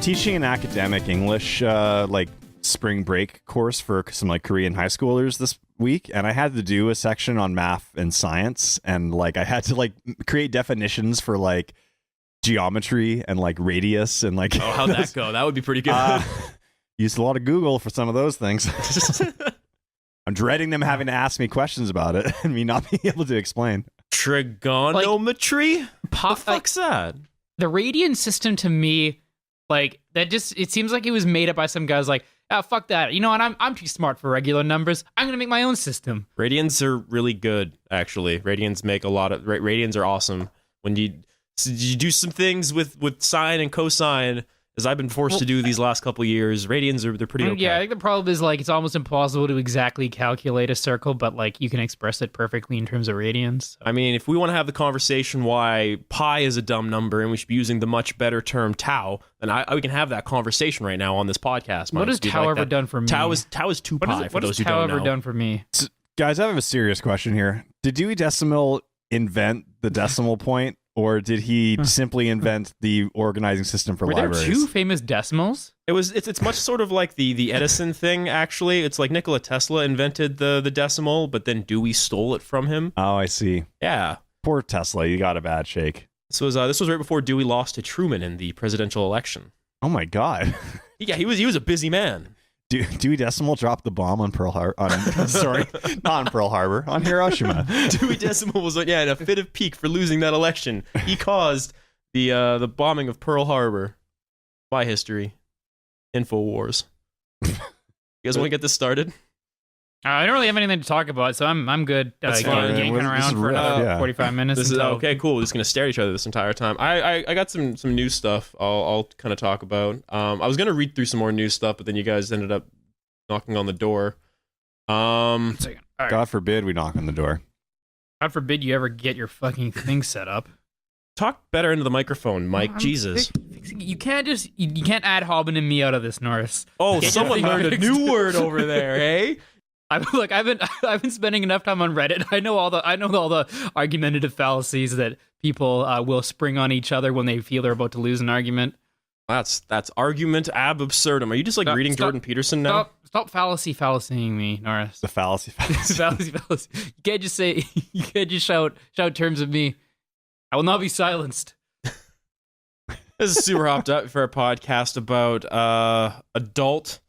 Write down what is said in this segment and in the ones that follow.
teaching an academic English like spring break course for some like Korean high schoolers this week, and I had to do a section on math and science, and like I had to like create definitions for like geometry and like radius and like how'd that go? That would be pretty good. Used a lot of Google for some of those things. I'm dreading them having to ask me questions about it and me not being able to explain. Trigonometry? The fuck's that? The radian system to me, like, that just, it seems like it was made up by some guys like, oh, fuck that. You know what? I'm too smart for regular numbers. I'm going to make my own system. Radians are really good, actually. Radians make a lot of... Radians are awesome. When you do some things with sine and cosine, as I've been forced to do these last couple of years, radians they're pretty okay. Yeah, I think the problem is like it's almost impossible to exactly calculate a circle, but like you can express it perfectly in terms of radians. So. I mean, if we want to have the conversation why pi is a dumb number and we should be using the much better term tau, then we can have that conversation right now on this podcast. What has tau ever done for me? Tau is 2 pi for those who don't know. What has tau ever done for me? So, guys, I have a serious question here. Did Dewey Decimal invent the decimal point? Or did he simply invent the organizing system for libraries? Were there two famous decimals? It's much sort of like the Edison thing, actually. It's like Nikola Tesla invented the decimal, but then Dewey stole it from him. Oh, I see. Yeah. Poor Tesla, you got a bad shake. This was right before Dewey lost to Truman in the presidential election. Oh my God. Yeah, he was a busy man. Dewey Decimal dropped the bomb on Pearl Harbor. Sorry, not on Pearl Harbor, on Hiroshima. Dewey Decimal was in a fit of pique for losing that election. He caused the bombing of Pearl Harbor. By history, InfoWars. You guys want to get this started? I don't really have anything to talk about, so I'm good. Yanking around for another 45 minutes. This is okay. Cool. We're just gonna stare at each other this entire time. I got some news stuff. I'll kind of talk about. I was gonna read through some more news stuff, but then you guys ended up knocking on the door. Right. God forbid we knock on the door. God forbid you ever get your fucking thing set up. Talk better into the microphone, Mike. Jesus. You can't you can't add Hobbin and me out of this, Norris. Oh, someone learned a new word over there, eh? I've been spending enough time on Reddit. I know all the argumentative fallacies that people will spring on each other when they feel they're about to lose an argument. That's argument ab absurdum. Are you just reading Jordan Peterson now? Stop fallacying me, Norris. The fallacy. fallacy. You can't just shout terms at me. I will not be silenced. This is super hopped up for a podcast about adult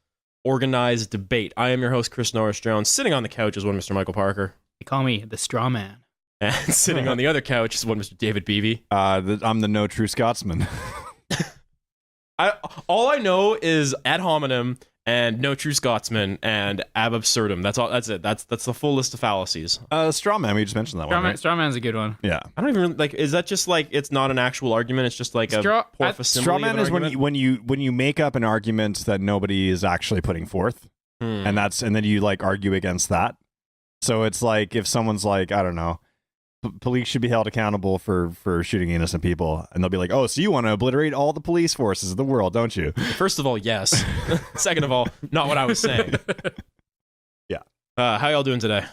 organized debate. I am your host, Chris Norris-Jones. Sitting on the couch is one Mr. Michael Parker. They call me the straw man. And sitting on the other couch is one Mr. David Beebe. I'm the no true Scotsman. All I know is ad hominem and no true Scotsman and ab absurdum. That's all. That's it. That's the full list of fallacies. Straw man, we just mentioned that one. Right? Straw man's a good one. Yeah. I don't even is that just like it's not an actual argument? It's just like a poor facsimile. Straw man is when you make up an argument that nobody is actually putting forth, and then you like argue against that. So it's like if someone's like, I don't know, police should be held accountable for shooting innocent people, and they'll be like, oh, so you want to obliterate all the police forces of the world, don't you? First of all, yes. Second of all, not what I was saying. Yeah. How y'all doing today?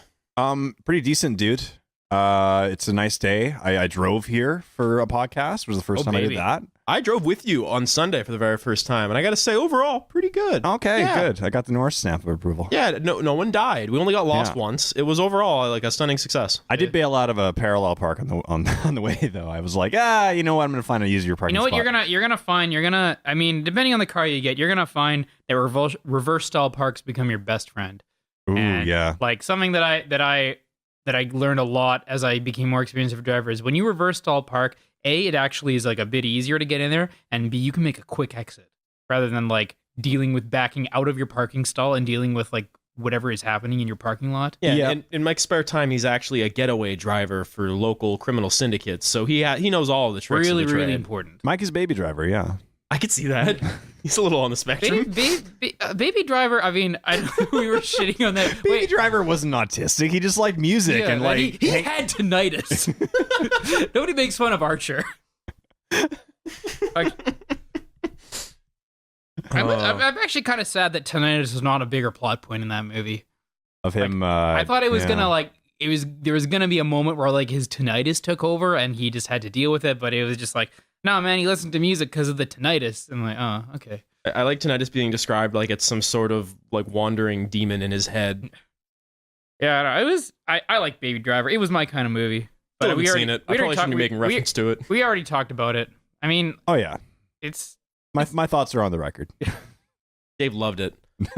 Pretty decent, dude. It's a nice day. I drove here for a podcast. It was the first time I did that. I drove with you on Sunday for the very first time, and I got to say, overall, pretty good. Okay, good. I got the Norris stamp of approval. Yeah, no one died. We only got lost once. It was overall like a stunning success. I did bail out of a parallel park on the way though. I was like, you know what? I'm gonna find a easier parking spot. You know what? You're gonna find. I mean, depending on the car you get, you're gonna find that reverse stall parks become your best friend. Ooh, and yeah. Like something that I learned a lot as I became more experienced as a driver is when you reverse stall park, A, it actually is like a bit easier to get in there, and B, you can make a quick exit rather than like dealing with backing out of your parking stall and dealing with like whatever is happening in your parking lot. Yeah. And in Mike's spare time, he's actually a getaway driver for local criminal syndicates, so he knows all of the tricks. Really, of the trade. really important. Mike is baby driver, yeah. I could see that. He's a little on the spectrum. Baby driver. I mean, we were shitting on that. Baby driver wasn't autistic. He just liked music and like he had tinnitus. Nobody makes fun of Archer. I'm actually kind of sad that tinnitus is not a bigger plot point in that movie. Of him, I thought it was gonna like there was gonna be a moment where like his tinnitus took over and he just had to deal with it, but it was just like No, man, he listened to music because of the tinnitus. I'm like, oh, okay. I like tinnitus being described like it's some sort of like wandering demon in his head. Yeah, I like Baby Driver. It was my kind of movie. But we haven't seen it. I probably shouldn't be making reference to it. We already talked about it. I mean, Oh yeah, it's my thoughts are on the record. Dave loved it.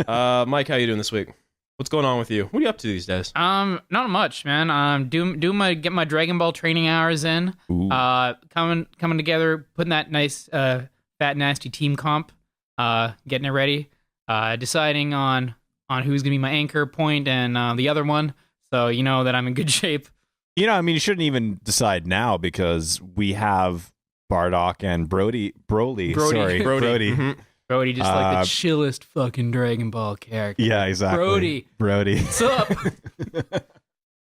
Mike, how you doing this week? What's going on with you? What are you up to these days? not much, man. Get my Dragon Ball training hours in. Ooh. Coming together, putting that nice fat nasty team comp. Getting it ready. Deciding on who's gonna be my anchor point and the other one. So you know that I'm in good shape. You know, I mean, you shouldn't even decide now because we have Bardock and Broly. Brody. Mm-hmm. Brody, just like the chillest fucking Dragon Ball character. Yeah, exactly. Brody. What's up?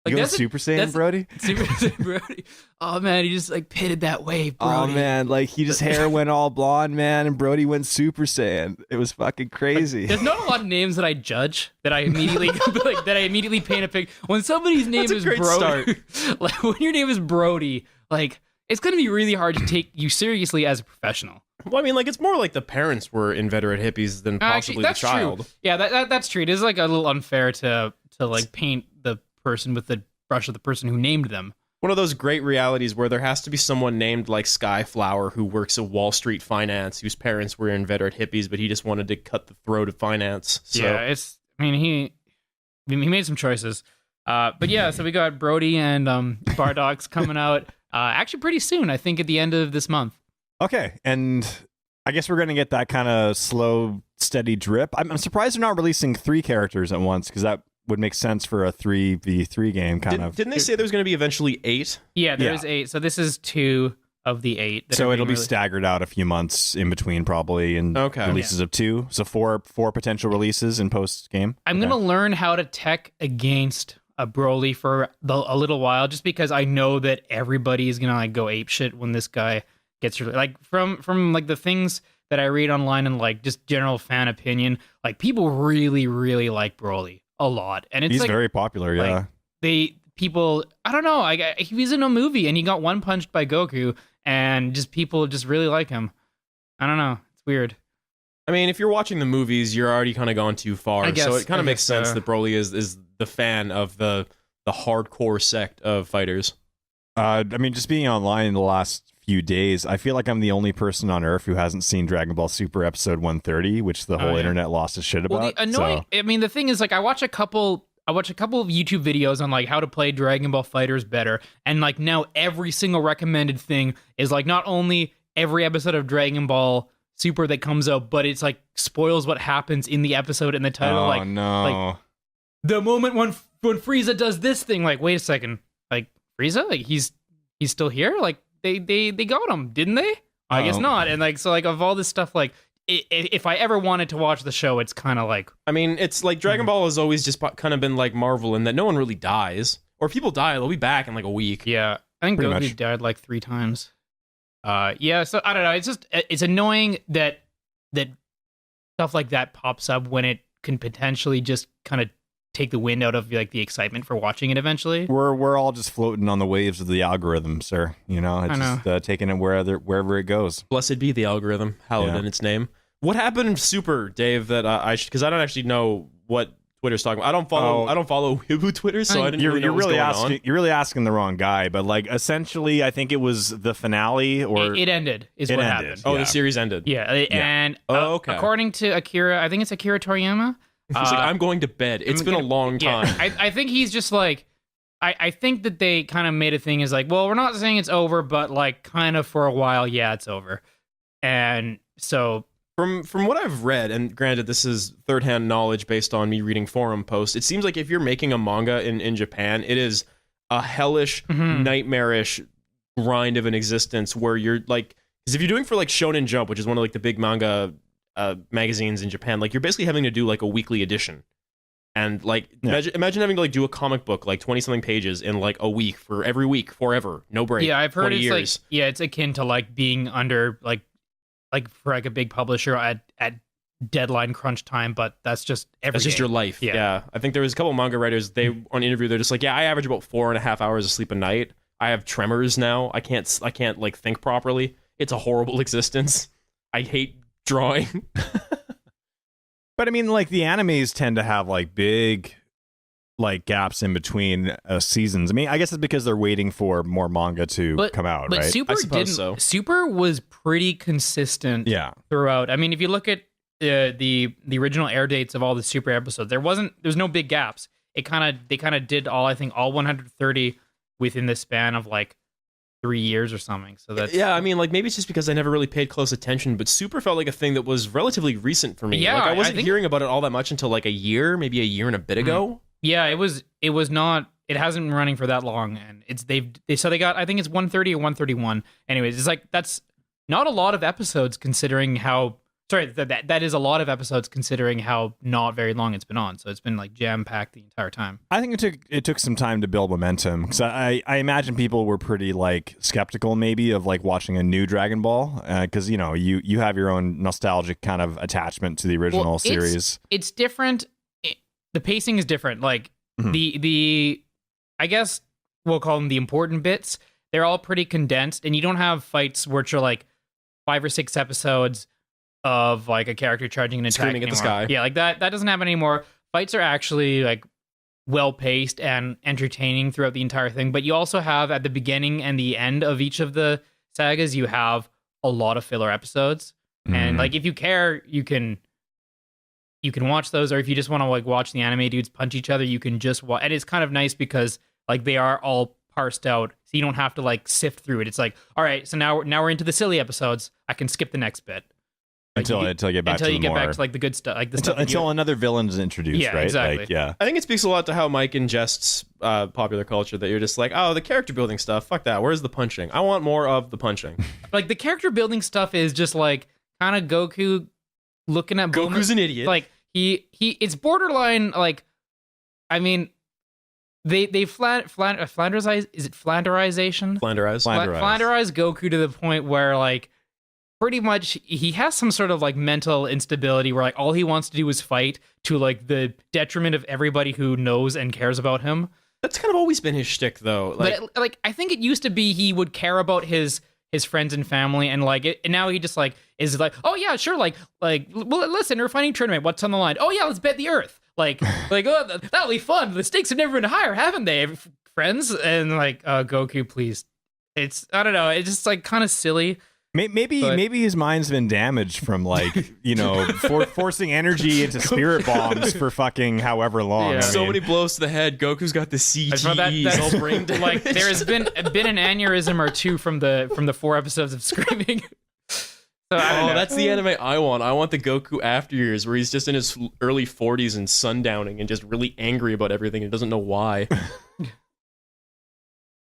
You go Super Saiyan, Brody? Super Saiyan Brody. Oh man, he just like pitted that wave, Brody. Oh man, like his hair went all blonde, man, and Brody went Super Saiyan. It was fucking crazy. There's not a lot of names that I judge that I immediately paint a picture. When somebody's name is Brody, like when your name is Brody, like it's gonna be really hard to take you seriously as a professional. Well, I mean, like it's more like the parents were inveterate hippies than possibly the child. True. Yeah, that's true. It is like a little unfair to like paint the person with the brush of the person who named them. One of those great realities where there has to be someone named like Skyflower who works at Wall Street Finance, whose parents were inveterate hippies, but he just wanted to cut the throat of finance. So. Yeah, he made some choices. But yeah, so we got Brody and Bardock's coming out actually pretty soon. I think at the end of this month. Okay, and I guess we're going to get that kind of slow, steady drip. I'm surprised they're not releasing 3 characters at once, because that would make sense for a 3v3 game, kind of. Didn't they say there was going to be eventually 8? Yeah, there's 8. So this is 2 of the 8. So it'll be staggered out a few months in between, probably, and releases of 2. So 4 potential releases in post-game. I'm going to learn how to tech against a Broly for a little while, just because I know that everybody is going to like go apeshit when this guy gets like from like the things that I read online and like just general fan opinion, like people really like Broly a lot, and it's he's like, very popular. Yeah, like, people I don't know. He was in a movie and he got one punched by Goku, and just people just really like him. I don't know. It's weird. I mean, if you're watching the movies, you're already kind of gone too far. So it kind of makes sense that Broly is the fan of the hardcore sect of fighters. I mean, just being online in the last few days, I feel like I'm the only person on Earth who hasn't seen Dragon Ball Super episode 130, which the whole internet lost its shit about. Well, the annoying. I mean, the thing is, like, I watch a couple of YouTube videos on like how to play Dragon Ball Fighters better, and like now every single recommended thing is like not only every episode of Dragon Ball Super that comes out, but it's like spoils what happens in the episode in the title. Oh no! Like the moment when Frieza does this thing, like, wait a second, like Frieza, like he's still here, like. They got him, didn't they? I guess not. And like, so like of all this stuff, like if I ever wanted to watch the show, it's kind of like, I mean, it's like Dragon Ball has always just kind of been like Marvel in that no one really dies, or if people die, they'll be back in like a week. Yeah, I think Goku died like 3 times. Yeah. So I don't know. It's just it's annoying that stuff like that pops up when it can potentially just kind of take the wind out of like the excitement for watching it eventually. We're all just floating on the waves of the algorithm, sir. You know, it's just taking it wherever it goes. Blessed be the algorithm, hallowed in its name. What happened in Super, Dave? That because I don't actually know what Twitter's talking about. I don't follow Hibu Twitter, so I didn't really know what's going on. You're really asking the wrong guy, but like essentially, I think it was the finale, or it ended. What happened? Oh, the series ended. Yeah, and according to Akira, I think it's Akira Toriyama. He's like, I'm going to bed. It's been a long time. Yeah, I think he's just like, I think that they kind of made a thing is like, well, we're not saying it's over, but like kind of for a while, yeah, it's over. And so from what I've read, and granted, this is third-hand knowledge based on me reading forum posts, it seems like if you're making a manga in Japan, it is a hellish, nightmarish grind of an existence where you're like, because if you're doing for like Shonen Jump, which is one of like the big manga magazines in Japan, like you're basically having to do like a weekly edition, and like imagine having to like do a comic book like 20 something pages in like a week for every week forever, no break. Yeah, I've heard it's years. Like it's akin to like being under like for like a big publisher at deadline crunch time, but that's just that's just your life. Yeah, I think there was a couple of manga writers, they on interview, they're just like, I average about 4.5 hours of sleep a night. I have tremors now. I can't like think properly. it's a horrible existence. I hate drawing. But I mean, like the animes tend to have like big like gaps in between seasons. I mean, I guess it's because they're waiting for more manga to come out, but right? Super I suppose didn't. so. Super was pretty consistent throughout. I mean, if you look at the original air dates of all the Super episodes, there's no big gaps. They kind of did all 130 within the span of like 3 years or something. So that's I mean, like maybe it's just because I never really paid close attention, but Super felt like a thing that was relatively recent for me. Yeah, like I wasn't think, hearing about it all that much until like maybe a year and a bit ago. Yeah, it was not. It hasn't been running for that long, and they got, I think it's 130 or 131. Anyways, it's like that's not a lot of episodes considering how. Sorry, that is a lot of episodes considering how not very long it's been on. So it's been like jam packed the entire time. I think it took some time to build momentum because I imagine people were pretty like skeptical maybe of like watching a new Dragon Ball because you have your own nostalgic kind of attachment to the original series. It's different. The pacing is different. Like the I guess we'll call them the important bits. They're all pretty condensed, and you don't have fights which are like 5 or 6 episodes of like a character charging and attacking at the sky. Yeah, like that doesn't happen anymore. Fights are actually like well paced and entertaining throughout the entire thing. But you also have at the beginning and the end of each of the sagas, you have a lot of filler episodes. And like if you care, you can watch those, or if you just want to like watch the anime dudes punch each other, you can just watch. And it's kind of nice because like they are all parsed out, so you don't have to like sift through it. It's like, all right, so now we're into the silly episodes. I can skip the next bit. Like until you get back to like the good stuff, like the until another villain is introduced, yeah, right? Exactly. Like, yeah, I think it speaks a lot to how Mike ingests popular culture. That you're just like, oh, the character building stuff, fuck that. Where's the punching? I want more of the punching. Like the character building stuff is just like kind of Goku looking at Goku's an idiot. Like he it's borderline like, I mean, they Flanderize, is it Flanderization? Flanderize Goku to the point where like pretty much he has some sort of like mental instability where like all he wants to do is fight to like the detriment of everybody who knows and cares about him. That's kind of always been his shtick though. But I think it used to be he would care about his friends and family, and like it, and now he just like is like, oh yeah, sure, like well, listen, we're fighting tournament, what's on the line? Oh yeah, let's bet the earth. Like oh, that'll be fun. The stakes have never been higher, haven't they, friends? And like Goku, please. It's, I don't know, it's just like kind of silly. Maybe his mind's been damaged from like forcing energy into spirit bombs for fucking however long. Yeah. So many blows to the head. Goku's got the CTE. He's all brain dead. Like there has been an aneurysm or two from the 4 episodes of screaming. So, that's the anime I want. I want the Goku after years where he's just in his early 40s and sundowning and just really angry about everything and doesn't know why.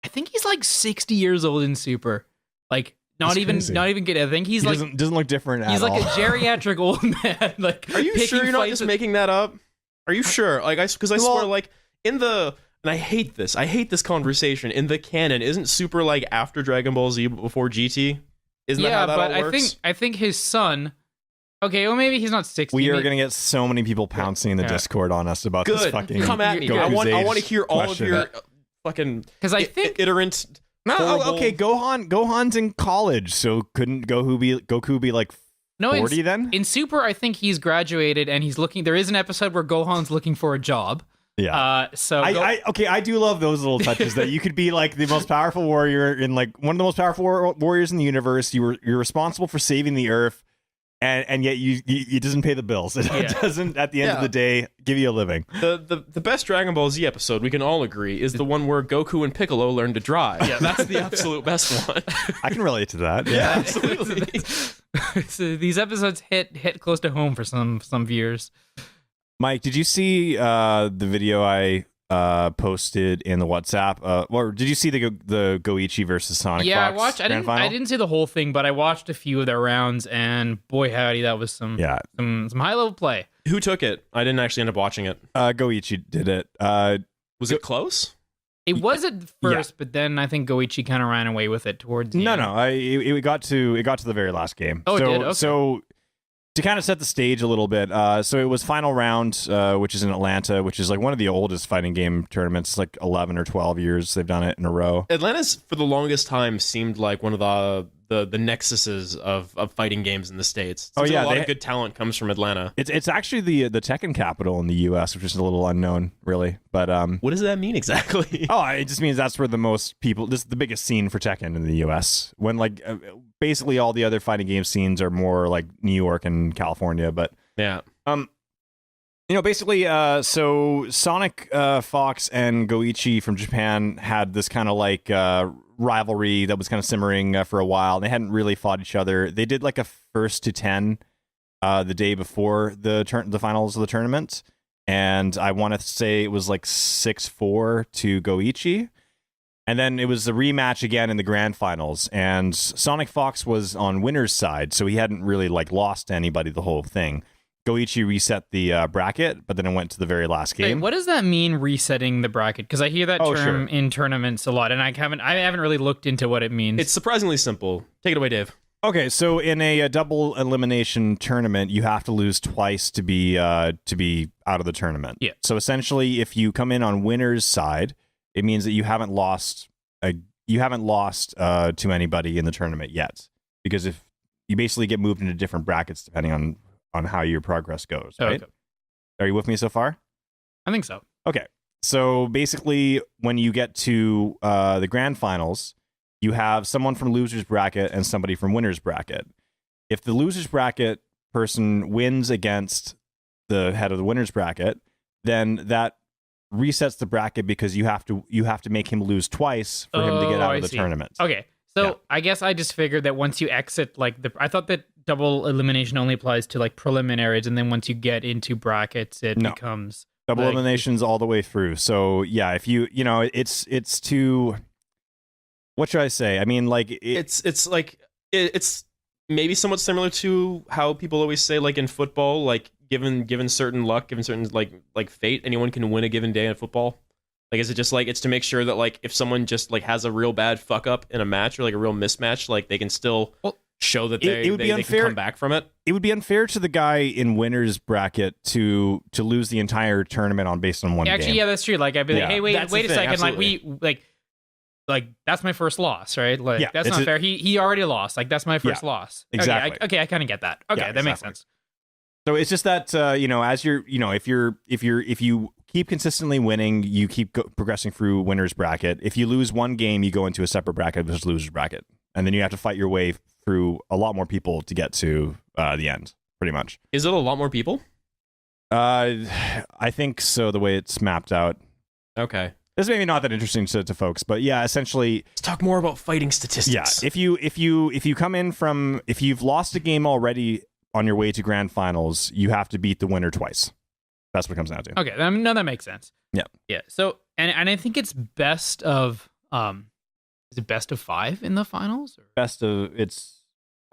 I think he's like 60 years old in Super. Like not even kidding. I think he doesn't look different at all. He's like a geriatric old man. Like, are you sure you're not just making that up? Are you sure? Like, because I swear, like in the, and I hate this conversation in the canon. Isn't Super like after Dragon Ball Z but before GT? Isn't that how that all works? I think his son. Okay, well maybe he's not 60. We are gonna get so many people pouncing in the Discord on us about this fucking. Come at me. I want to hear all of your fucking. Because I think iterant. No, okay. Gohan's in college, so couldn't Goku be like 40 then? In Super, I think he's graduated and he's looking. There is an episode where Gohan's looking for a job. Yeah. So I do love those little touches that you could be like the most powerful warrior in like one of the most powerful warriors in the universe. You're responsible for saving the Earth, and yet it doesn't pay the bills. It doesn't at the end of the day give you a living. The best Dragon Ball Z episode, we can all agree, is the one where Goku and Piccolo learn to drive. Yeah, that's the absolute best one. I can relate to that. Yeah, absolutely. So these episodes hit close to home for some viewers. Mike, did you see the video I posted in the WhatsApp? Or did you see the Goichi versus Sonic Fox? I watched. I didn't see the whole thing, but I watched a few of their rounds, and boy howdy, that was some high level play. Who took it? I didn't actually end up watching it. Goichi did it. Was it close? It was at first, but then I think Goichi kind of ran away with it towards the end. No. It got to the very last game. Oh, it did? Okay. So to kind of set the stage a little bit, so it was final round, which is in Atlanta, which is like one of the oldest fighting game tournaments, like 11 or 12 years they've done it in a row. Atlanta's for the longest time seemed like one of the nexuses of fighting games in the States. Oh, yeah, a lot of good talent comes from Atlanta. It's actually the Tekken capital in the U.S., which is a little unknown, really. But what does that mean exactly? Oh, it just means that's where the most people. This is the biggest scene for Tekken in the U.S. When like basically all the other fighting game scenes are more like New York and California. But yeah, basically, so Sonic Fox and Goichi from Japan had this kind of like rivalry that was kind of simmering for a while. They hadn't really fought each other. They did like a 1st to 10 the day before the finals of the tournament, and I want to say it was like 6-4 to Goichi. And then it was a rematch again in the grand finals, and Sonic Fox was on winner's side, so he hadn't really like lost to anybody the whole thing. Goichi reset the bracket, but then it went to the very last game. Wait, what does that mean, resetting the bracket? Because I hear that term in tournaments a lot, and I haven't really looked into what it means. It's surprisingly simple. Take it away, Dave. Okay, so in a double elimination tournament, you have to lose twice to be out of the tournament. Yeah. So essentially, if you come in on winner's side, it means that you haven't lost to anybody in the tournament yet, because if you basically get moved into different brackets depending on how your progress goes, right? Okay. Are you with me so far? I think so. Okay. So basically, when you get to the grand finals, you have someone from loser's bracket and somebody from winner's bracket. If the loser's bracket person wins against the head of the winner's bracket, then that resets the bracket, because you have to make him lose twice for him to get out of the tournament. Okay. So I guess I just figured that once you exit, I thought that double elimination only applies to like preliminaries, and then once you get into brackets, it becomes double eliminations all the way through. So yeah, if it's too, what should I say? I mean, like it's maybe somewhat similar to how people always say, like in football, like given certain luck, given certain like fate, anyone can win a given day in football. Like, is it just like, it's to make sure that like if someone just like has a real bad fuck up in a match or like a real mismatch, like they can still show that they can come back from it? It would be unfair to the guy in winner's bracket to lose the entire tournament based on one game. Actually, yeah, that's true. Like, I'd be like, hey, wait a second. Absolutely. Like that's my first loss, right? Like, that's not fair. He already lost. Like, that's my first loss. Exactly. Okay, I kind of get that. Okay, that makes sense. So it's just that as you're, if you keep consistently winning, you keep progressing through winner's bracket. If you lose one game, you go into a separate bracket, versus loser's bracket, and then you have to fight your way through a lot more people to get to the end. Pretty much. Is it a lot more people? I think so. The way it's mapped out. Okay. This is maybe not that interesting to folks, but yeah, essentially. Let's talk more about fighting statistics. Yeah. If you come in from, if you've lost a game already on your way to grand finals, you have to beat the winner twice. That's what it comes down to. Okay, no, that makes sense. Yeah. So, and I think it's best of, is it best of 5 in the finals? Or? First to 3.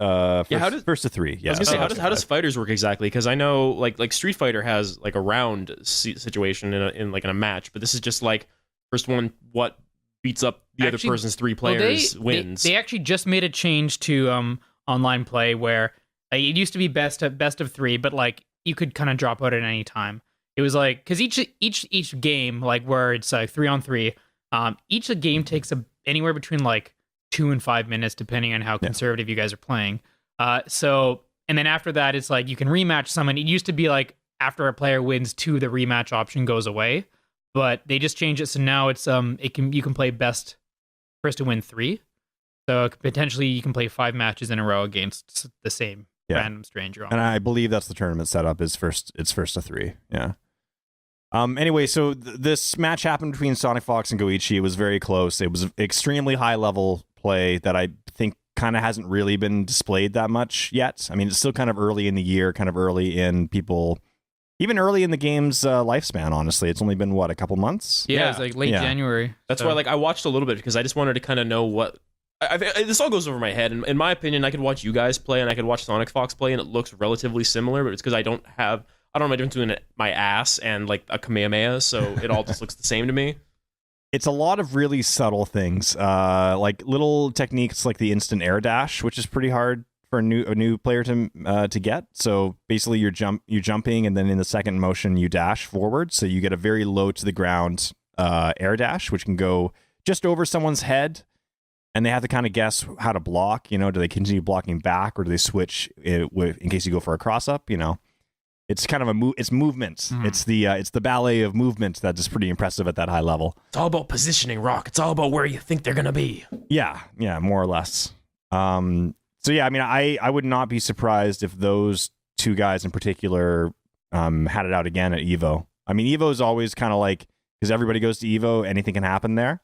Yeah. I was gonna say, how does fighters work exactly? Because I know like Street Fighter has like a round situation in a match, but this is just like first one what beats up the other person's 3 players wins. They actually just made a change to online play where it used to be best of 3, but like you could kind of drop out at any time. It was like, because each game, like where it's like 3-on-3, each game takes anywhere between like 2 and 5 minutes, depending on how conservative you guys are playing. So, and then after that, it's like you can rematch someone. It used to be like after a player wins 2, the rematch option goes away, but they just changed it. So now it's you can play best first to win 3. So potentially you can play 5 matches in a row against the same random stranger. And I believe that's the tournament setup. It's first to 3. Yeah. Anyway, so this match happened between Sonic Fox and Goichi. It was very close. It was extremely high level play that I think kind of hasn't really been displayed that much yet. I mean, it's still kind of early in the year, kind of early in people, even early in the game's lifespan, honestly. It's only been, a couple months? Yeah, it's like late January. That's why I watched a little bit because I just wanted to kind of know what... this all goes over my head. In my opinion, I could watch you guys play and I could watch Sonic Fox play and it looks relatively similar, but it's because I don't know my difference between my ass and like a Kamehameha, so it all just looks the same to me. It's a lot of really subtle things, like little techniques like the instant air dash, which is pretty hard for a new player to get. So basically you're jumping and then in the second motion you dash forward, so you get a very low to the ground air dash, which can go just over someone's head and they have to kind of guess how to block. Do they continue blocking back, or do they switch in case you go for a cross up? It's kind of it's movements. It's the ballet of movement that is pretty impressive at that high level. It's all about positioning, Rock. It's all about where you think they're gonna be. Yeah, more or less. So yeah, I mean, I would not be surprised if those two guys in particular had it out again at Evo. I mean, Evo is always kind of like, because everybody goes to Evo, anything can happen there.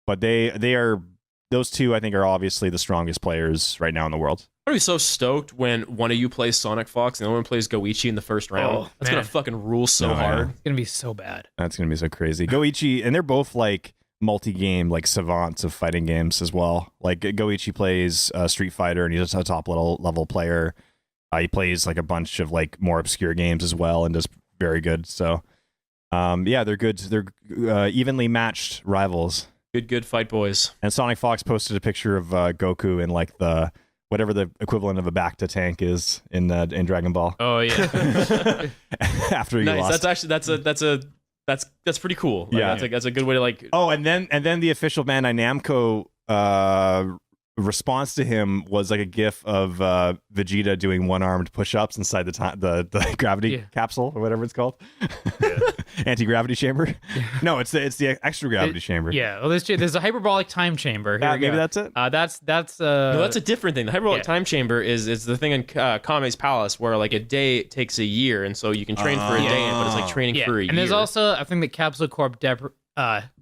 But those two, I think, are obviously the strongest players right now in the world. I'm gonna be so stoked when one of you plays Sonic Fox and the other one plays Goichi in the first round. Oh, That's man. gonna fucking rule so hard. It's gonna be so bad. That's gonna be so crazy. Goichi, and they're both like multi-game like savants of fighting games as well. Like Goichi plays Street Fighter, and he's a top level player. He plays like a bunch of like more obscure games as well, and does very good. So they're good. They're evenly matched rivals. Good fight, boys. And Sonic Fox posted a picture of Goku in like the whatever the equivalent of a Bacta tank is in Dragon Ball. Oh yeah. After he Nice. lost. That's actually that's pretty cool. Like, Yeah. that's a good way to like. Oh, and then the official Bandai Namco response to him was like a gif of Vegeta doing one-armed push-ups inside the gravity capsule or whatever it's called. Anti-gravity chamber. No, it's the extra gravity chamber. Yeah. Well, there's a hyperbolic time chamber. Here we Maybe go. that's it. That's No, that's a different thing. The hyperbolic time chamber is the thing in Kame's palace where like a day takes a year, and so you can train for a day, but it's like training for a year. And there's also I think the Capsule Corp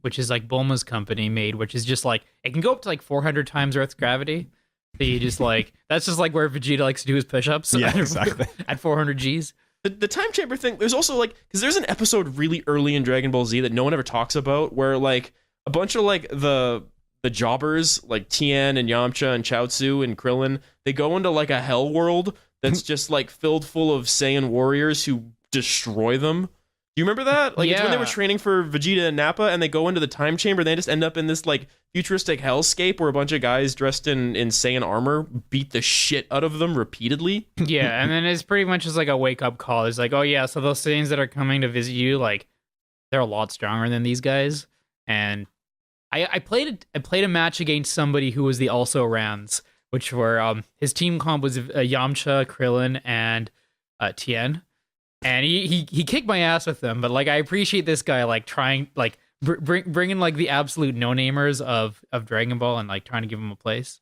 which is like Bulma's company made, which is just like it can go up to like 400 times Earth's gravity. So you just like that's just like where Vegeta likes to do his push-ups. Yeah, exactly. At 400 Gs. The time chamber thing, there's also like, because there's an episode really early in Dragon Ball Z that no one ever talks about, where like a bunch of like the jobbers, like Tien and Yamcha and Chaozu and Krillin, they go into like a hell world that's just like filled full of Saiyan warriors who destroy them. Do you remember that? Like, it's when they were training for Vegeta and Nappa, and they go into the time chamber, and they just end up in this, like, futuristic hellscape where a bunch of guys dressed in Saiyan armor beat the shit out of them repeatedly. Yeah, and then it's pretty much just like a wake-up call. It's like, oh, yeah, so those Saiyans that are coming to visit you, like, they're a lot stronger than these guys. And I played a match against somebody who was the also-rans, which were, his team comp was Yamcha, Krillin, and Tien. And he kicked my ass with them, but like I appreciate this guy like trying like bringing like the absolute no-namers of Dragon Ball and like trying to give him a place.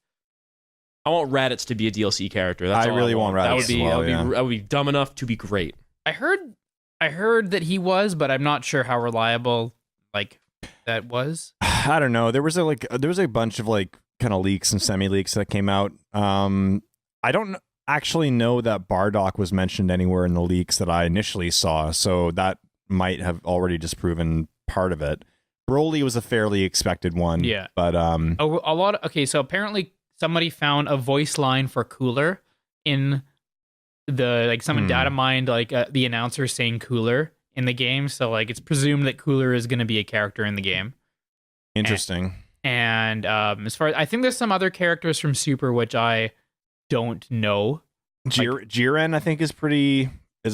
I want Raditz to be a DLC character. That's I all really want Raditz that would be dumb enough to be great. I heard that he was, but I'm not sure how reliable like that was. I don't know. There was a bunch of like kind of leaks and semi-leaks that came out. I don't actually know that Bardock was mentioned anywhere in the leaks that I initially saw, so that might have already disproven part of it. Broly was a fairly expected one, but okay, so apparently somebody found a voice line for Cooler in the like someone data mined like the announcer saying Cooler in the game, so like it's presumed that Cooler is going to be a character in the game. Interesting. And as far as I think there's some other characters from Super which I don't know. Jiren, I think, is a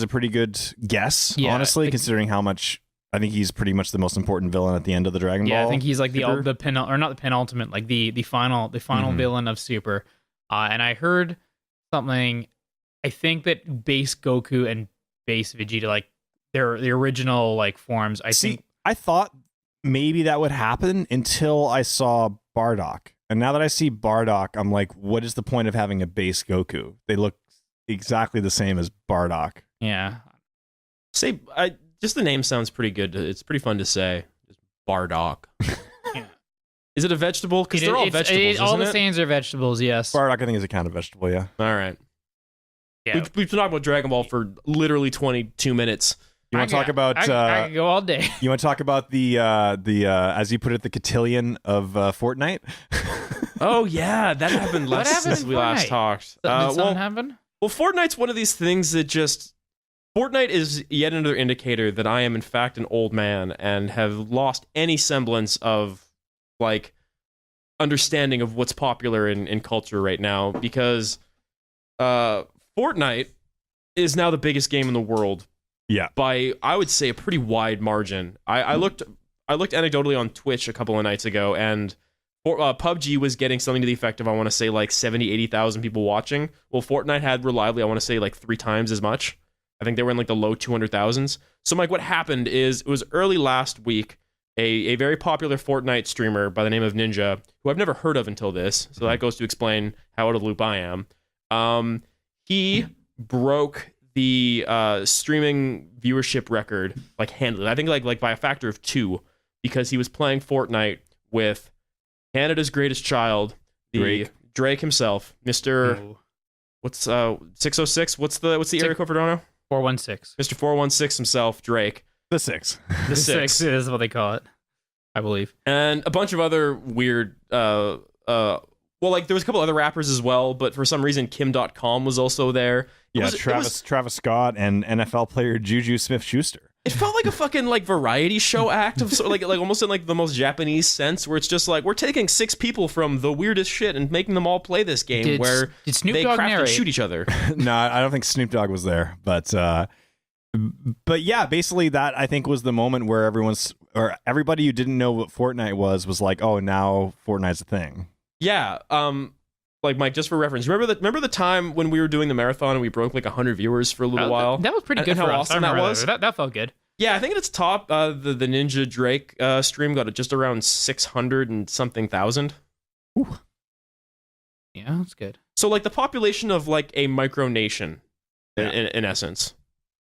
pretty good guess, honestly, considering how much I think he's pretty much the most important villain at the end of the Dragon Ball. Yeah, I think he's like not the penultimate, like the final villain of Super. And I heard something. I think that base Goku and base Vegeta, like they're the original like forms. I thought maybe that would happen until I saw Bardock. And now that I see Bardock, I'm like, what is the point of having a base Goku? They look exactly the same as Bardock. Yeah. Just the name sounds pretty good. It's pretty fun to say. Just Bardock. Yeah. Is it a vegetable? Because they're all vegetables, all the isn't it? Saiyans are vegetables, yes. Bardock, I think, is a kind of vegetable, yeah. All right. Yeah. We've been talking about Dragon Ball for literally 22 minutes. You want to talk about? I could go all day. You want to talk about the as you put it, the cotillion of Fortnite? Oh yeah, that happened since we last talked. Did something happen? Well, Fortnite's one of these things that just Fortnite is yet another indicator that I am in fact an old man and have lost any semblance of like understanding of what's popular in culture right now, because Fortnite is now the biggest game in the world. Yeah, by I would say a pretty wide margin. I looked anecdotally on Twitch a couple of nights ago, and PUBG was getting something to the effect of, I want to say, like 70, 80,000 people watching. Well, Fortnite had reliably, I want to say, like 3 times as much. I think they were in like the low 200,000s. So, Mike, what happened is, it was early last week, a very popular Fortnite streamer by the name of Ninja, who I've never heard of until this, so that goes to explain how out of the loop I am. He broke the streaming viewership record, like handily. I think like by a factor of 2, because he was playing Fortnite with Canada's greatest child, Drake himself, Mr. What's 606? What's the area code for Toronto? 416. Mr. 416 himself, Drake. The 6. The 6 is what they call it, I believe. And a bunch of other weird well, like there was a couple other rappers as well, but for some reason Kim.com was also there. Travis Scott and NFL player Juju Smith-Schuster. It felt like a fucking like variety show act of like almost in like the most Japanese sense, where it's just like, we're taking 6 people from the weirdest shit and making them all play this game where did Snoop they Dogg craft and narrate? shoot each other. No, I don't think Snoop Dogg was there, but yeah, basically that I think was the moment where everybody who didn't know what Fortnite was like, oh, now Fortnite's a thing. Yeah, like Mike, just for reference, remember the time when we were doing the marathon and we broke like 100 viewers for a little while? That was pretty good and for how us. awesome that was. That felt good. Yeah, I think at its top, the Ninja Drake stream got just around 600 and something thousand. Ooh. Yeah, that's good. So like the population of like a micronation, in essence.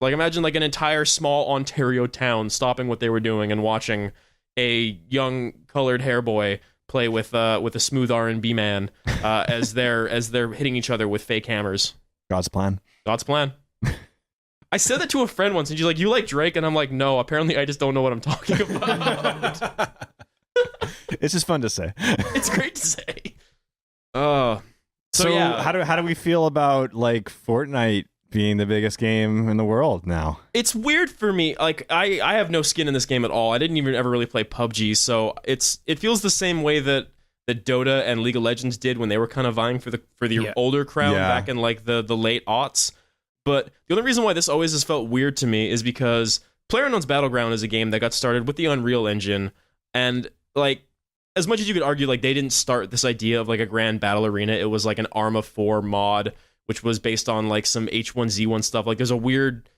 Like imagine like an entire small Ontario town stopping what they were doing and watching a young colored hair boy play with a smooth R&B man as they're hitting each other with fake hammers. God's plan. God's plan. I said that to a friend once, and she's like, "You like Drake?" And I'm like, "No, apparently I just don't know what I'm talking about." It's just fun to say. It's great to say. So yeah, how do we feel about like Fortnite being the biggest game in the world now? it's weird for me. Like I have no skin in this game at all. I didn't even ever really play PUBG, so it feels the same way that Dota and League of Legends did when they were kind of vying for the older crown back in like the late aughts. But the only reason why this always has felt weird to me is because PlayerUnknown's Battleground is a game that got started with the Unreal Engine, and like as much as you could argue like they didn't start this idea of like a grand battle arena, it was like an Arma 4 mod which was based on like some H1Z1 stuff. Like there's a weird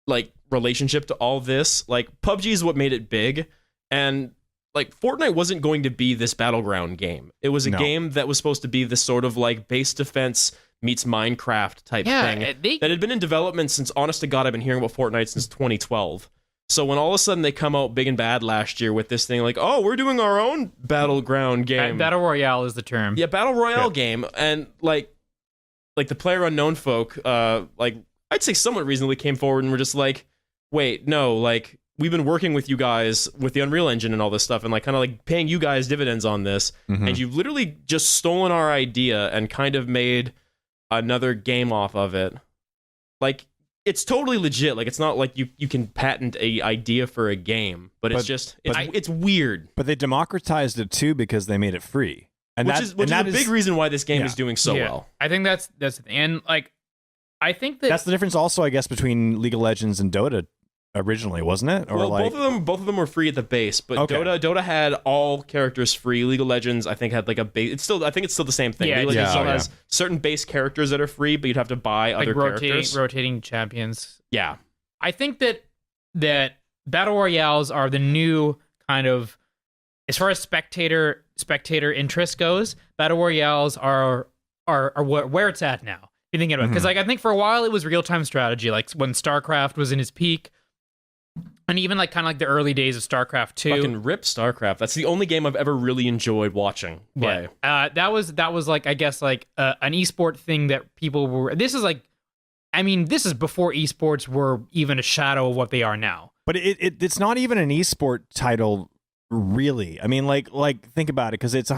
like relationship to all this. Like PUBG is what made it big, and like Fortnite wasn't going to be this battleground game. It was a game that was supposed to be this sort of like base defense meets Minecraft type thing that had been in development since, honest to God, I've been hearing about Fortnite since 2012. So when all of a sudden they come out big and bad last year with this thing like, oh, we're doing our own battleground game. Battle Royale is the term. Yeah, Battle Royale game. And like the PlayerUnknown folk, like I'd say somewhat reasonably came forward and were just like, wait, no, like we've been working with you guys with the Unreal Engine and all this stuff and like kind of like paying you guys dividends on this. Mm-hmm. And you've literally just stolen our idea and kind of made another game off of it. Like it's totally legit. Like it's not like you can patent a idea for a game, but it's weird. But they democratized it too because they made it free, and which is a big reason why this game is doing so well. I think that's the thing. And like I think that's the difference also, I guess, between League of Legends and Dota originally, wasn't it? Or well, like both of them were free at the base, but Dota had all characters free. League of Legends, I think, had like a base. I think it's still the same thing. Yeah, League of Legends still has certain base characters that are free, but you'd have to buy like other characters. Rotating champions. Yeah, I think that battle royales are the new kind of, as far as spectator interest goes. Battle royales are where it's at now. If you think about it, because like I think for a while it was real time strategy, like when StarCraft was in its peak. And even like kind of like the early days of StarCraft 2. Fucking rip StarCraft. That's the only game I've ever really enjoyed watching play. Yeah. That was like, I guess like an esport thing that people were. This is like, I mean, this is before esports were even a shadow of what they are now. But it's not even an esport title, really. I mean, like think about it, because it's.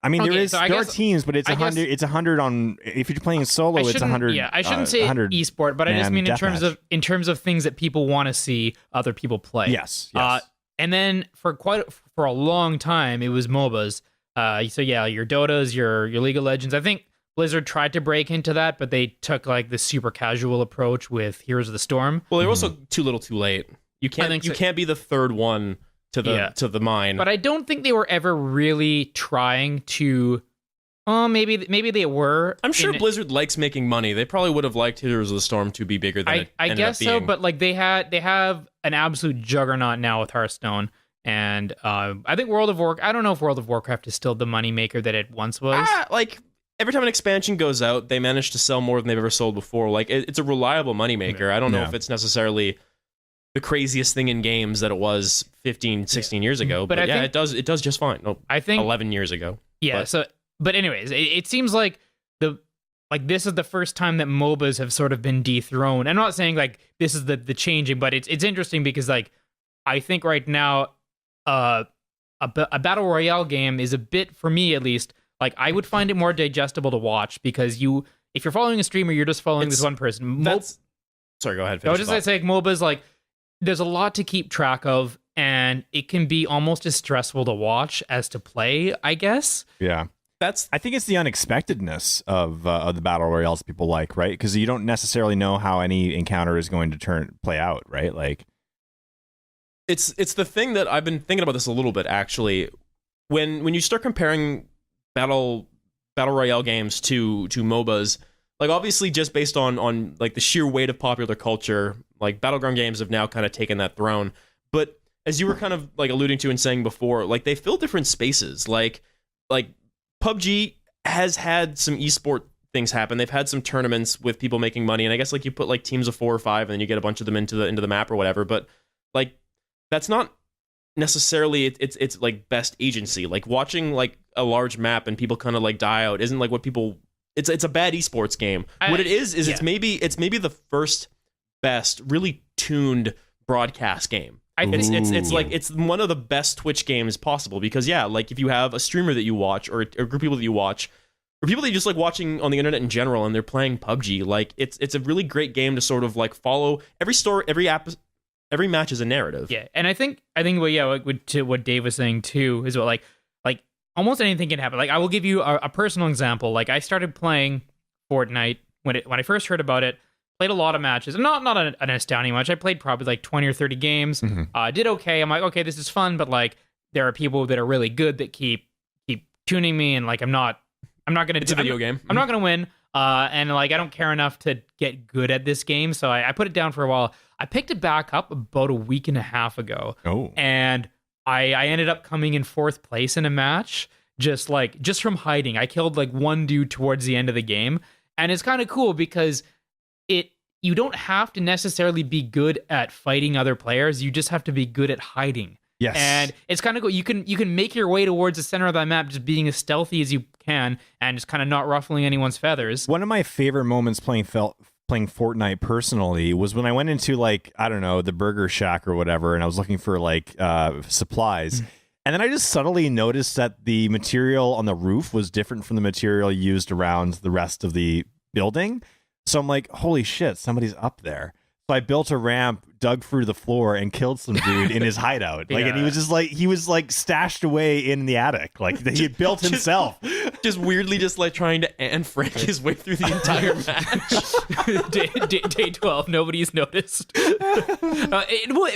I mean, Okay, there are teams, but it's 100. It's 100 on. If you're playing solo, it's 100. Yeah, I shouldn't say esport, but I just mean in terms of things that people want to see other people play. Yes. And then for a long time, it was MOBAs. So yeah, your Dotas, your League of Legends. I think Blizzard tried to break into that, but they took like the super casual approach with Heroes of the Storm. Well, they're also too little, too late. You can't be the third one to the mine. But I don't think they were ever really trying to. Maybe they were. I'm sure Blizzard likes making money. They probably would have liked Heroes of the Storm to be bigger than it ended guess up being. so. But like they have an absolute juggernaut now with Hearthstone, and I think I don't know if World of Warcraft is still the moneymaker that it once was. Like every time an expansion goes out, they manage to sell more than they've ever sold before. Like it's a reliable moneymaker. I don't know if it's necessarily the craziest thing in games that it was 15, 16 years ago. But yeah, it does just fine. No, I think 11 years ago. Yeah. But anyways, it seems like this is the first time that MOBAs have sort of been dethroned. I'm not saying like this is the changing, but it's interesting because like I think right now a battle royale game is a bit, for me at least, like I would find it more digestible to watch because if you're following a streamer, you're just following this one person. Sorry, go ahead. I was just gonna say like MOBAs, like there's a lot to keep track of, and it can be almost as stressful to watch as to play, I guess. Yeah. I think it's the unexpectedness of the battle royales people like, right? Because you don't necessarily know how any encounter is going to play out, right? Like, it's the thing that I've been thinking about this a little bit actually. When you start comparing battle royale games to MOBAs, like obviously just based on like the sheer weight of popular culture, like battleground games have now kind of taken that throne. But as you were kind of like alluding to and saying before, like they fill different spaces, like PUBG has had some esport things happen. They've had some tournaments with people making money, and I guess like you put like teams of 4 or 5, and then you get a bunch of them into the map or whatever. But like that's not necessarily it's like best agency. Like watching like a large map and people kind of like die out isn't like what people. It's a bad esports game. What it is it's maybe the first best really tuned broadcast game. It's like it's one of the best Twitch games possible because like if you have a streamer that you watch or a group of people that you watch or people that you just like watching on the internet in general and they're playing PUBG, like it's a really great game to sort of like follow every story, every match is a narrative. Yeah, and I think to what Dave was saying too is what like almost anything can happen. Like I will give you a personal example. Like I started playing Fortnite when I first heard about it. Played a lot of matches, not an astounding much. I played probably like 20 or 30 games. Did okay. I'm like, okay, this is fun, but like there are people that are really good that keep tuning me, and like I'm not gonna. It's a video game. I'm not gonna win. And like I don't care enough to get good at this game, so I put it down for a while. I picked it back up about a week and a half ago. And I ended up coming in 4th place in a match, just from hiding. I killed like one dude towards the end of the game, and it's kind of cool because you don't have to necessarily be good at fighting other players. You just have to be good at hiding. Yes. And it's kind of cool. You can make your way towards the center of that map just being as stealthy as you can and just kind of not ruffling anyone's feathers. One of my favorite moments playing Fortnite personally was when I went into like, I don't know, the Burger Shack or whatever, and I was looking for like supplies. And then I just subtly noticed that the material on the roof was different from the material used around the rest of the building. So I'm like, holy shit, somebody's up there. So I built a ramp, dug through the floor, and killed some dude in his hideout. Like, and he was like stashed away in the attic. Like he had built himself. Just weirdly, just like trying to Anne Frank his way through the entire match. Day 12, nobody's noticed.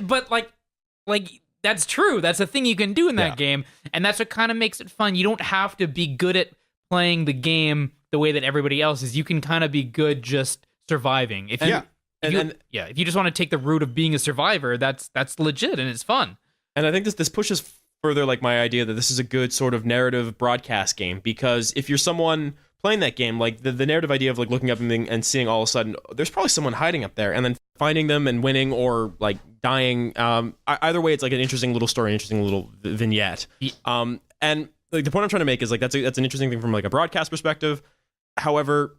But like that's true. That's a thing you can do in that game, and that's what kind of makes it fun. You don't have to be good at playing the game the way that everybody else is. You can kind of be good just surviving. If you just want to take the route of being a survivor, that's legit and it's fun. And I think this pushes further like my idea that this is a good sort of narrative broadcast game, because if you're someone playing that game, like the narrative idea of like looking up and seeing all of a sudden there's probably someone hiding up there, and then finding them and winning or like dying. Either way, it's like an interesting little story, interesting little vignette. And like the point I'm trying to make is like that's an interesting thing from like a broadcast perspective. However,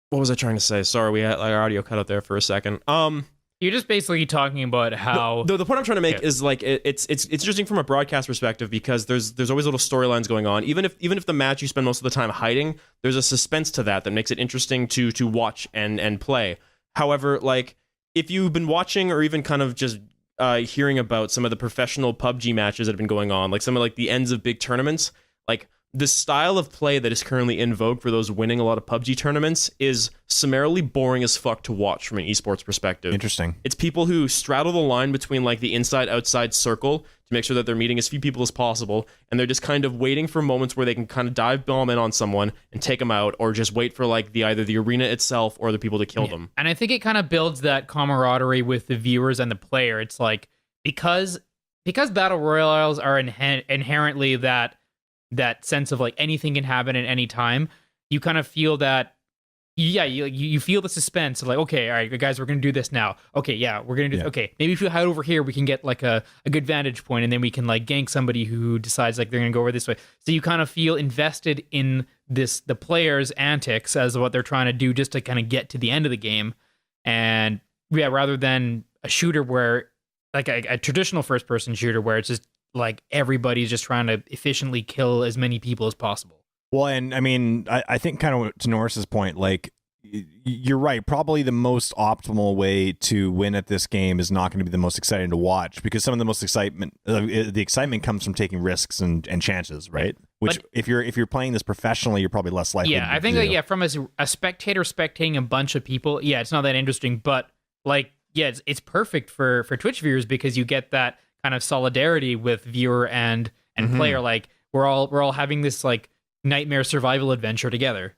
what was I trying to say? Sorry, we had our audio cut out there for a second. You're just basically talking about how the point I'm trying to make is like it's interesting from a broadcast perspective because there's always little storylines going on. Even if the match you spend most of the time hiding, there's a suspense to that makes it interesting to watch and play. However, like if you've been watching or even kind of just hearing about some of the professional PUBG matches that have been going on, like some of like the ends of big tournaments, like the style of play that is currently in vogue for those winning a lot of PUBG tournaments is summarily boring as fuck to watch from an esports perspective. Interesting. It's people who straddle the line between like the inside-outside circle to make sure that they're meeting as few people as possible, and they're just kind of waiting for moments where they can kind of dive bomb in on someone and take them out, or just wait for like either the arena itself or the people to kill them. And I think it kind of builds that camaraderie with the viewers and the player. It's like, because battle royales are inherently that sense of like anything can happen at any time, you kind of feel that, you feel the suspense of like, okay, all right, guys, we're gonna do this now. Okay, yeah, we're gonna do okay, maybe if we hide over here, we can get like a good vantage point, and then we can like gank somebody who decides like they're gonna go over this way. So you kind of feel invested in the players' antics as what they're trying to do just to kind of get to the end of the game. And yeah, rather than a shooter where like a traditional first person shooter where it's just like everybody's just trying to efficiently kill as many people as possible. Well, and I mean, I think kind of to Norris's point, like, you're right. Probably the most optimal way to win at this game is not going to be the most exciting to watch, because some of the most excitement, the excitement comes from taking risks and chances, right? Which, but if you're playing this professionally, you're probably less likely. Yeah, I think that, from a spectator spectating a bunch of people, it's not that interesting. But like, it's perfect for Twitch viewers, because you get that kind of solidarity with viewer and player. Like we're all having this like nightmare survival adventure together.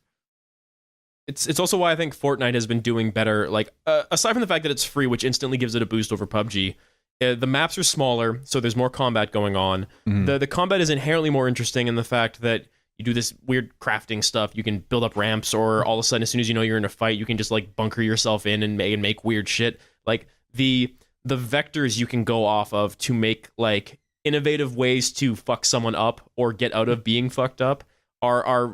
It's also why I think Fortnite has been doing better. Like aside from the fact that it's free, which instantly gives it a boost over PUBG, the maps are smaller, so there's more combat going on. The combat is inherently more interesting in the fact that you do this weird crafting stuff. You can build up ramps, or all of a sudden, as soon as you know you're in a fight, you can just like bunker yourself in and make weird shit. Like the vectors you can go off of to make like innovative ways to fuck someone up or get out of being fucked up are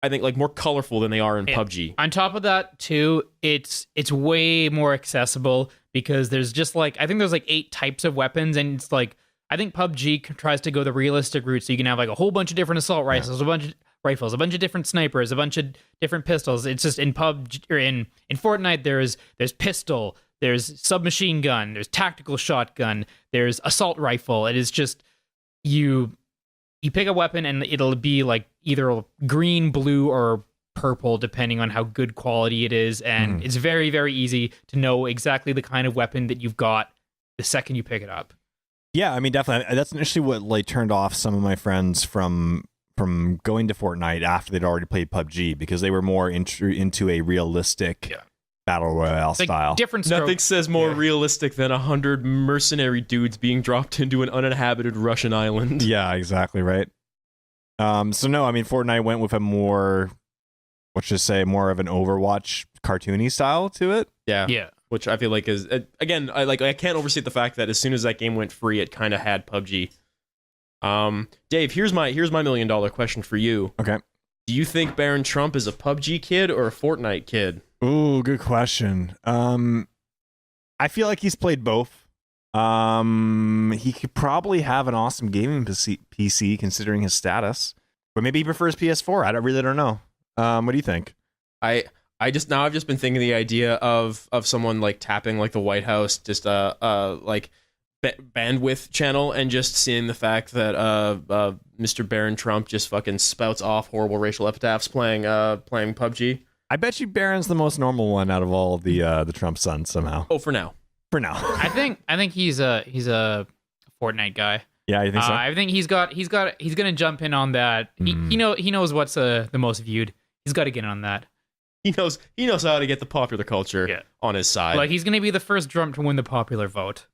I think like more colorful than they are in PUBG. On top of that too, it's way more accessible, because there's just like, I think there's like 8 types of weapons, and it's like, I think PUBG tries to go the realistic route, so you can have like a whole bunch of different assault rifles, a bunch of different snipers, a bunch of different pistols. It's just in PUBG or in Fortnite, there's pistol, there's submachine gun, there's tactical shotgun, there's assault rifle. It is just you pick a weapon and it'll be like either green, blue, or purple, depending on how good quality it is. And it's very, very easy to know exactly the kind of weapon that you've got the second you pick it up. Yeah, I mean, definitely. That's initially what like turned off some of my friends from going to Fortnite after they'd already played PUBG, because they were more into a realistic battle royale style. Different Nothing says more realistic than 100 mercenary dudes being dropped into an uninhabited Russian island. Yeah, exactly right. So no, I mean, Fortnite went with a more, let's just say, more of an Overwatch cartoony style to it. Yeah. Which I feel like is, again, I can't overstate the fact that as soon as that game went free, it kind of had PUBG. Dave, here's my $1 million question for you. Okay. Do you think Baron Trump is a PUBG kid or a Fortnite kid? Ooh, good question. I feel like he's played both. He could probably have an awesome gaming PC considering his status, but maybe he prefers PS4. I really don't know. What do you think? I've just been thinking the idea of someone like tapping like the White House, just like bandwidth channel, and just seeing the fact that Mr. Baron Trump just fucking spouts off horrible racial epitaphs playing PUBG. I bet you Baron's the most normal one out of all of the Trump sons somehow. Oh, for now. I think he's a Fortnite guy. Yeah, you think so? I think he's gonna jump in on that. He knows what's the most viewed. He's got to get in on that. He knows how to get the popular culture on his side. Like, he's gonna be the first Trump to win the popular vote.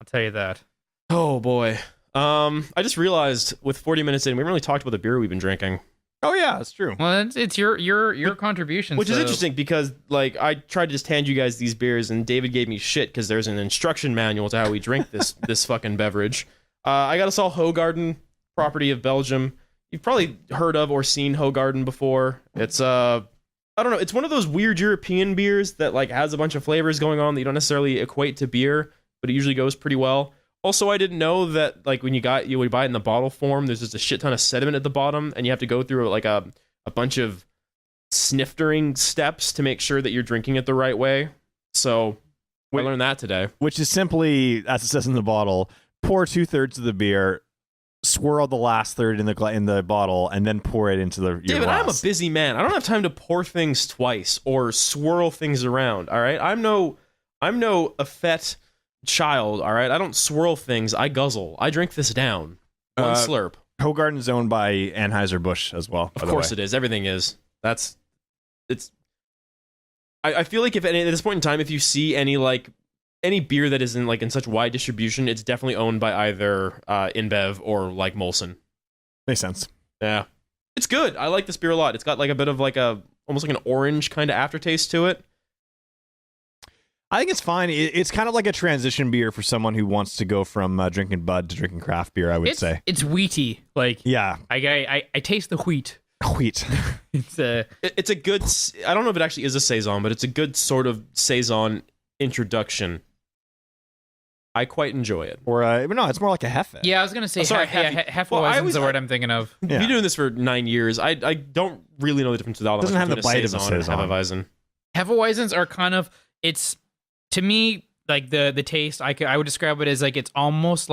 I'll tell you that. Oh boy. I just realized with 40 minutes in, we haven't really talked about the beer we've been drinking. Oh yeah, that's true. Well, it's your contribution, which is interesting, because like I tried to just hand you guys these beers, and David gave me shit because there's an instruction manual to how we drink this fucking beverage. I got us all Hoegaarden, property of Belgium. You've probably heard of or seen Hoegaarden before. It's I don't know. It's one of those weird European beers that like has a bunch of flavors going on that you don't necessarily equate to beer, but it usually goes pretty well. Also, I didn't know that like when you would buy it in the bottle form, there's just a shit ton of sediment at the bottom, and you have to go through like a bunch of sniftering steps to make sure that you're drinking it the right way. So I learned that today. Which is simply, as it says in the bottle, pour 2/3 of the beer, swirl the last third in the bottle, and then pour it into your David, glass. I'm a busy man. I don't have time to pour things twice or swirl things around. All right, I'm no effete child. All right, I don't swirl things. I guzzle. I drink this down. One slurp. Hoegaarden is owned by Anheuser-Busch as well. Of course it is. Everything is. I feel like if at this point in time, if you see any beer that is in such wide distribution, it's definitely owned by either InBev or like Molson. Makes sense. Yeah, it's good. I like this beer a lot. It's got like a bit of almost like an orange kind of aftertaste to it. I think it's fine. It's kind of like a transition beer for someone who wants to go from drinking Bud to drinking craft beer, I would say. It's wheaty. Like, yeah. I taste the wheat. Wheat. It's a good, I don't know if it actually is a Saison, but it's a good sort of Saison introduction. I quite enjoy it. Or, no, it's more like a Hefe. Yeah, I was going to say Hefeweizen's the word I'm thinking of. I've been doing this for 9 years. I don't really know the difference with all that. It doesn't have the bite of a Saison. Hefeweizens are kind of, to me, like the taste, I would describe it as like it's almost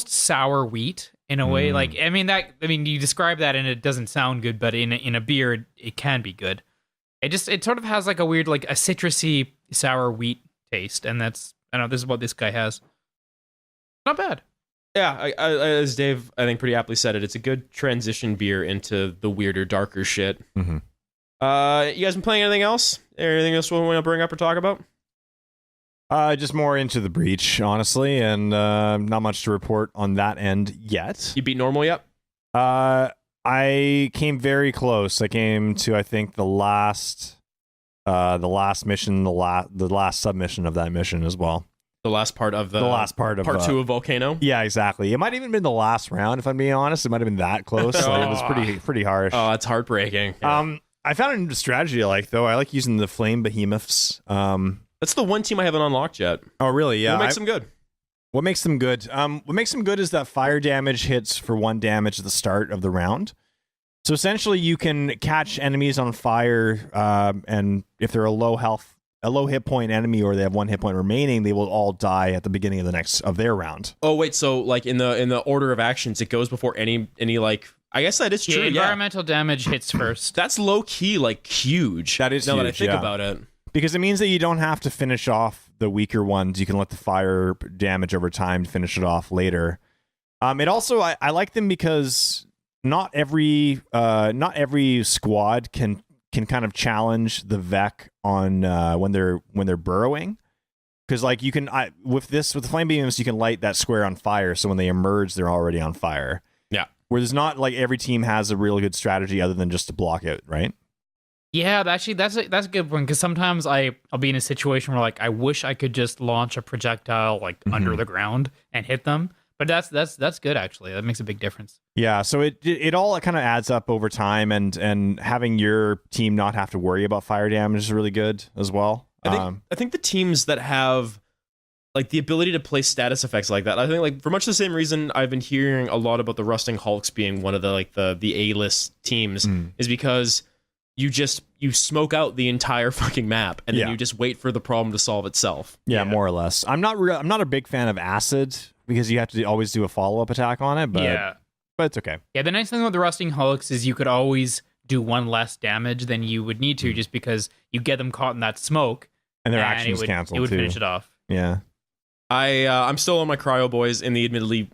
sour wheat in a way. Like I mean you describe that and it doesn't sound good, but in a beer it can be good. It sort of has like a weird like a citrusy sour wheat taste, and this is what this guy has. Not bad. Yeah, as Dave I think pretty aptly said it, it's a good transition beer into the weirder, darker shit. Mm-hmm. You guys been playing anything else? Anything else we want to bring up or talk about? Just more into the breach, honestly, and not much to report on that end yet. You beat normal yet? I came very close. I came to, I think, the last mission, the last submission of that mission as well. The last part of part 2 of Volcano. Yeah, exactly. It might have even been the last round, if I'm being honest. It might have been that close. Like, it was pretty harsh. Oh, it's heartbreaking. Yeah. I found a strategy I like, though. I like using the flame behemoths. That's the one team I haven't unlocked yet. Oh, really? Yeah. What makes them good? What makes them good? What makes them good is that fire damage hits for 1 damage at the start of the round. So essentially, you can catch enemies on fire, and if they're a low hit point enemy, or they have 1 hit point remaining, they will all die at the beginning of their round. Oh wait, so like in the order of actions, it goes before any like. I guess that is true. Yeah, environmental damage hits first. That's low key, like huge. That is now huge, that I think about it, because it means that you don't have to finish off the weaker ones. You can let the fire damage over time to finish it off later. It also I like them because not every squad can kind of challenge the Vec on when they're burrowing. Because like you can with the flame beams, you can light that square on fire, so when they emerge, they're already on fire. Yeah. Where there's not like every team has a really good strategy other than just to block it, right? Yeah, actually, that's a good one, because sometimes I'll be in a situation where like I wish I could just launch a projectile like under the ground and hit them, but that's good actually. That makes a big difference. Yeah, so it all kind of adds up over time, and having your team not have to worry about fire damage is really good as well. I think the teams that have like the ability to play status effects like that, I think like for much the same reason I've been hearing a lot about the Rusting Hulks being one of the like the A-list teams is because you smoke out the entire fucking map and then you just wait for the problem to solve itself. Yeah, more or less. I'm not a big fan of acid because you have to always do a follow-up attack on it, but it's okay. Yeah, the nice thing with the Rusting Hulks is you could always do 1 less damage than you would need to, just because you get them caught in that smoke and their actions canceled. It would too. finish it off. Yeah. I'm still on my cryo boys in the admittedly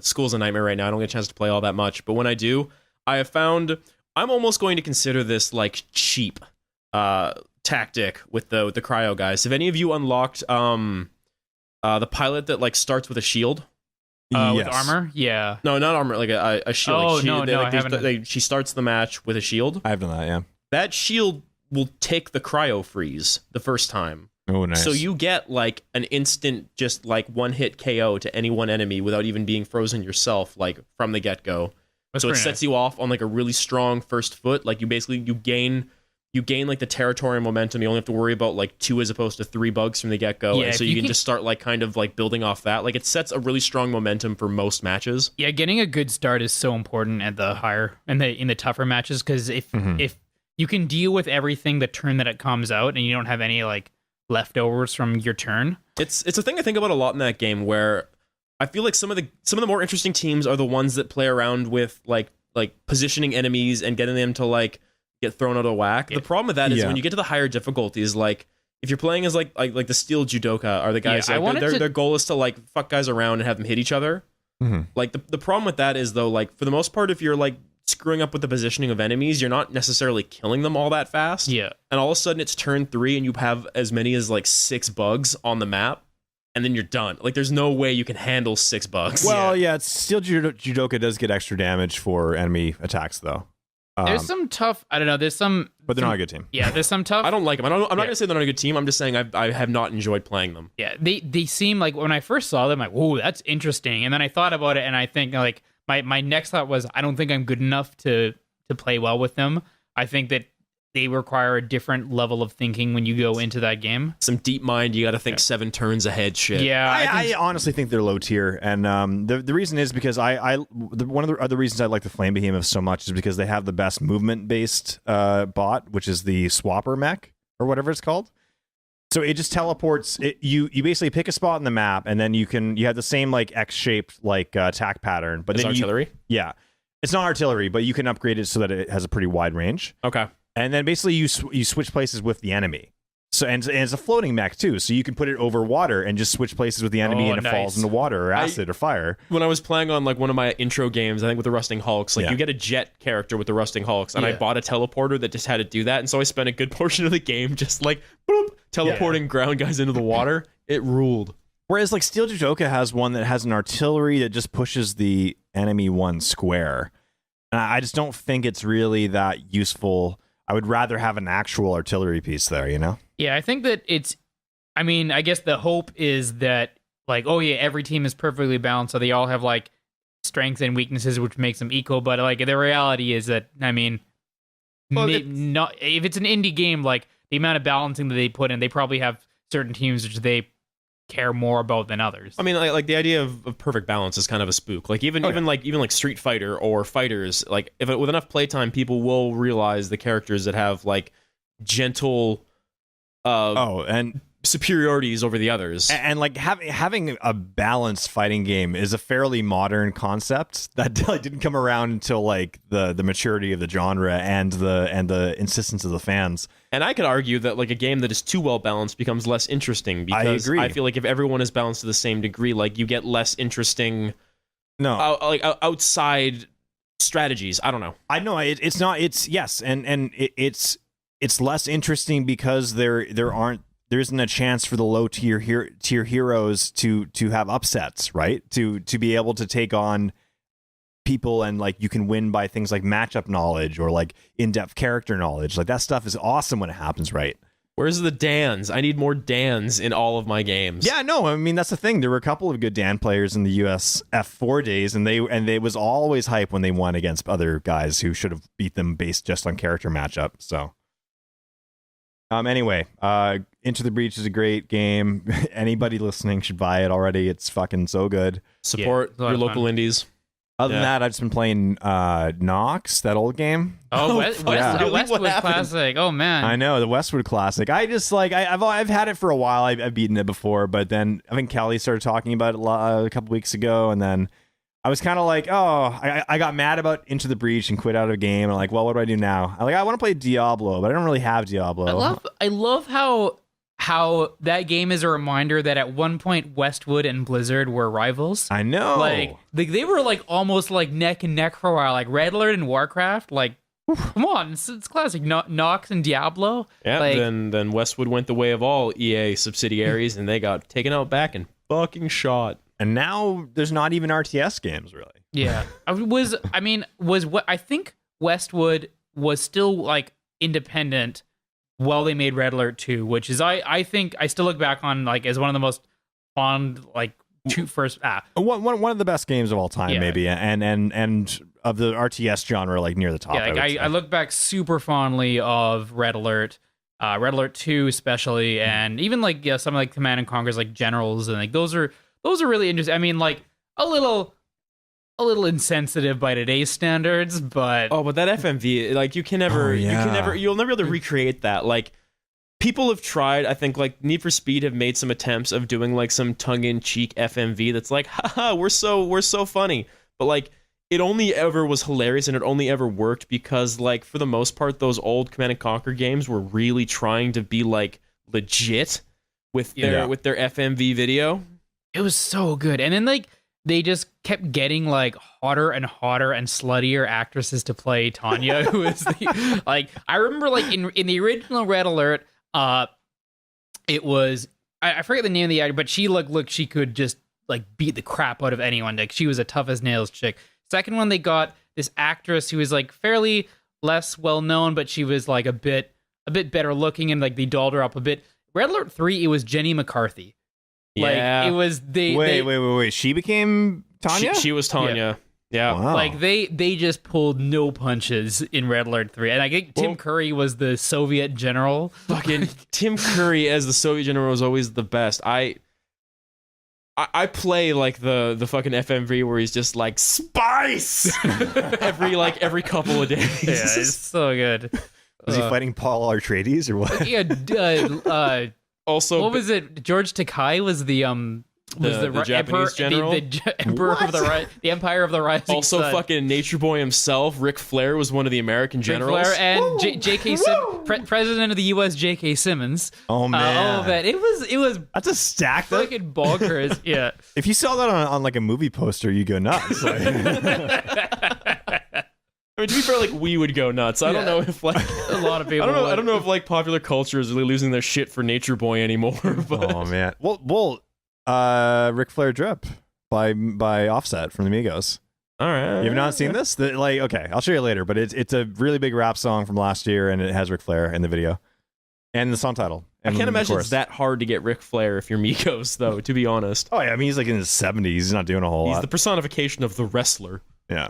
school's a nightmare right now. I don't get a chance to play all that much, but when I do, I have found I'm almost going to consider this like cheap tactic with the cryo guys. Have any of you unlocked the pilot that like starts with a shield? With armor? Yeah. No, not armor, like a shield. Oh, like I haven't. She starts the match with a shield. I've done that, yeah. That shield will take the cryo freeze the first time. Oh, nice. So you get like an instant, just like 1-hit KO to any one enemy without even being frozen yourself, like from the get-go. So it sets you off on like a really strong first foot. Like you gain like the territory momentum. You only have to worry about like 2 as opposed to 3 bugs from the get-go. Yeah, and so you can just start like kind of like building off that. Like it sets a really strong momentum for most matches. Yeah, getting a good start is so important at the higher in the tougher matches, because if you can deal with everything the turn that it comes out and you don't have any like leftovers from your turn. It's a thing I think about a lot in that game, where I feel like some of the more interesting teams are the ones that play around with like positioning enemies and getting them to like get thrown out of whack. The problem with that is when you get to the higher difficulties, like if you're playing as like the steel judoka are the guys their goal is to like fuck guys around and have them hit each other. Like the problem with that is though, like for the most part, if you're like screwing up with the positioning of enemies, you're not necessarily killing them all that fast. And all of a sudden it's turn 3 and you have as many as like 6 bugs on the map. And then you're done. Like, there's no way you can handle 6 bugs. Well, it's steel judoka does get extra damage for enemy attacks, though. There's some tough. I don't know. There's some, but they're not a good team. Yeah, there's some tough. I don't like them. I'm not gonna say they're not a good team. I'm just saying I have not enjoyed playing them. Yeah, they seem like when I first saw them, like, whoa, that's interesting. And then I thought about it, and I think like my next thought was, I don't think I'm good enough to play well with them. I think that they require a different level of thinking when you go into that game. Some deep mind, you got to think 7 turns ahead shit. Yeah, I honestly think they're low tier, and the reason is because one of the other reasons I like the Flame Behemoth so much is because they have the best movement based bot, which is the Swapper mech or whatever it's called. So it just teleports. You basically pick a spot in the map, and then you have the same like X shaped like attack pattern, but it's then artillery. It's not artillery, but you can upgrade it so that it has a pretty wide range. Okay. And then basically you switch places with the enemy. So and it's a floating mech too, so you can put it over water and just switch places with the enemy, and it falls into water or acid or fire. When I was playing on like one of my intro games, I think with the Rusting Hulks, like you get a jet character with the Rusting Hulks, and I bought a teleporter that just had to do that, and so I spent a good portion of the game just like boop, teleporting ground guys into the water. It ruled. Whereas like Steel Judoka has one that has an artillery that just pushes the enemy one square. And I just don't think it's really that useful. I would rather have an actual artillery piece there, you know? Yeah, I think that I guess the hope is that, like, oh yeah, every team is perfectly balanced, so they all have, like, strengths and weaknesses, which makes them equal, but, like, the reality is that, I mean, if it's an indie game, like, the amount of balancing that they put in, they probably have certain teams which they care more about than others. I mean, like the idea of perfect balance is kind of a spook. Like even like Street Fighter or fighters, like with enough playtime, people will realize the characters that have like gentle and superiorities over the others. And like having a balanced fighting game is a fairly modern concept that didn't come around until like the maturity of the genre and the insistence of the fans. And I could argue that like a game that is too well balanced becomes less interesting, because I agree. I feel like if everyone is balanced to the same degree, like you get less interesting outside strategies. I don't know. I know it's not. It's yes, and it's less interesting because there isn't a chance for the low tier heroes to have upsets, right? To be able to take on people, and like you can win by things like matchup knowledge or like in-depth character knowledge. Like that stuff is awesome when it happens right. Where's the Dans? I need more Dans in all of my games. Yeah, no, I mean that's the thing. There were a couple of good Dan players in the US F4 days, and they was always hype when they won against other guys who should have beat them based just on character matchup. So anyway, Into the Breach is a great game. Anybody listening should buy it already. It's fucking so good. Support your local indies. Other than that, I've just been playing Nox, that old game. Oh, Westwood Classic. Oh man, I know, the Westwood Classic. I just like I've had it for a while. I've beaten it before, but then I think Kelly started talking about it a couple weeks ago, and then I was kind of like, I got mad about Into the Breach and quit out of the game. And like, well, what do I do now? I want to play Diablo, but I don't really have Diablo. I love how that game is a reminder that at one point Westwood and Blizzard were rivals. I know. Like they were like almost like neck and neck for a while. Like Red Alert and Warcraft. Like, come on, it's classic. Nox and Diablo. Yeah. Like, then Westwood went the way of all EA subsidiaries, and they got taken out back and fucking shot. And now there's not even RTS games really. Yeah. I think Westwood was still like independent while they made Red Alert 2, which is I think I still look back on like as one of the most fond like one of the best games of all time, maybe, and of the RTS genre, like near the top. Yeah, I look back super fondly of Red Alert 2 especially, and even like some like Command and Conquer's like Generals, and like those are really interesting. I mean, like a little insensitive by today's standards, but that FMV, like you'll never be able to recreate that. Like people have tried, I think, like Need for Speed have made some attempts of doing like some tongue-in-cheek FMV that's like, haha, we're so funny. But like it only ever was hilarious, and it only ever worked because like for the most part those old Command and Conquer games were really trying to be like legit with their FMV video. It was so good. And then like they just kept getting like hotter and hotter and sluttier actresses to play Tanya, who is the like I remember like in the original Red Alert, it was I forget the name of the actor, but she looked she could just like beat the crap out of anyone. Like she was a tough as nails chick. Second one, they got this actress who was like fairly less well known, but she was like a bit better looking, and like they dolled her up a bit. Red Alert 3, it was Jenny McCarthy. Yeah. Like it was Wait. She became Tanya? She was Tanya. Yeah. Wow. Like they just pulled no punches in Red Alert 3. And I think Tim Curry was the Soviet general. Fucking Tim Curry as the Soviet general was always the best. I play like the fucking FMV where he's just like spice every couple of days. Yeah, it's so good. Was he fighting Paul Atreides or what? Yeah, also, what was it? George Takei was the Japanese emperor, general, the emperor of the Empire of the Rising also Sun. Fucking Nature Boy himself, Ric Flair was one of the American generals. Ric Flair and J.K. President of the U.S. J.K. Simmons. Oh man, it was that's a stack. Fucking bonkers. Yeah. If you saw that on like a movie poster, you go nuts. Like. I mean, to be fair, like we would go nuts. I don't know if like a lot of people. I don't know if like popular culture is really losing their shit for Nature Boy anymore. But. Oh man. Well, Ric Flair drip by Offset from the Migos. All right. You have not seen this? Okay, I'll show you later. But it's a really big rap song from last year, and it has Ric Flair in the video and the song title. I can't imagine it's that hard to get Ric Flair if you're Migos, though. To be honest. Oh yeah, I mean he's like in his 70s. He's not doing a whole lot. He's the personification of the wrestler. Yeah.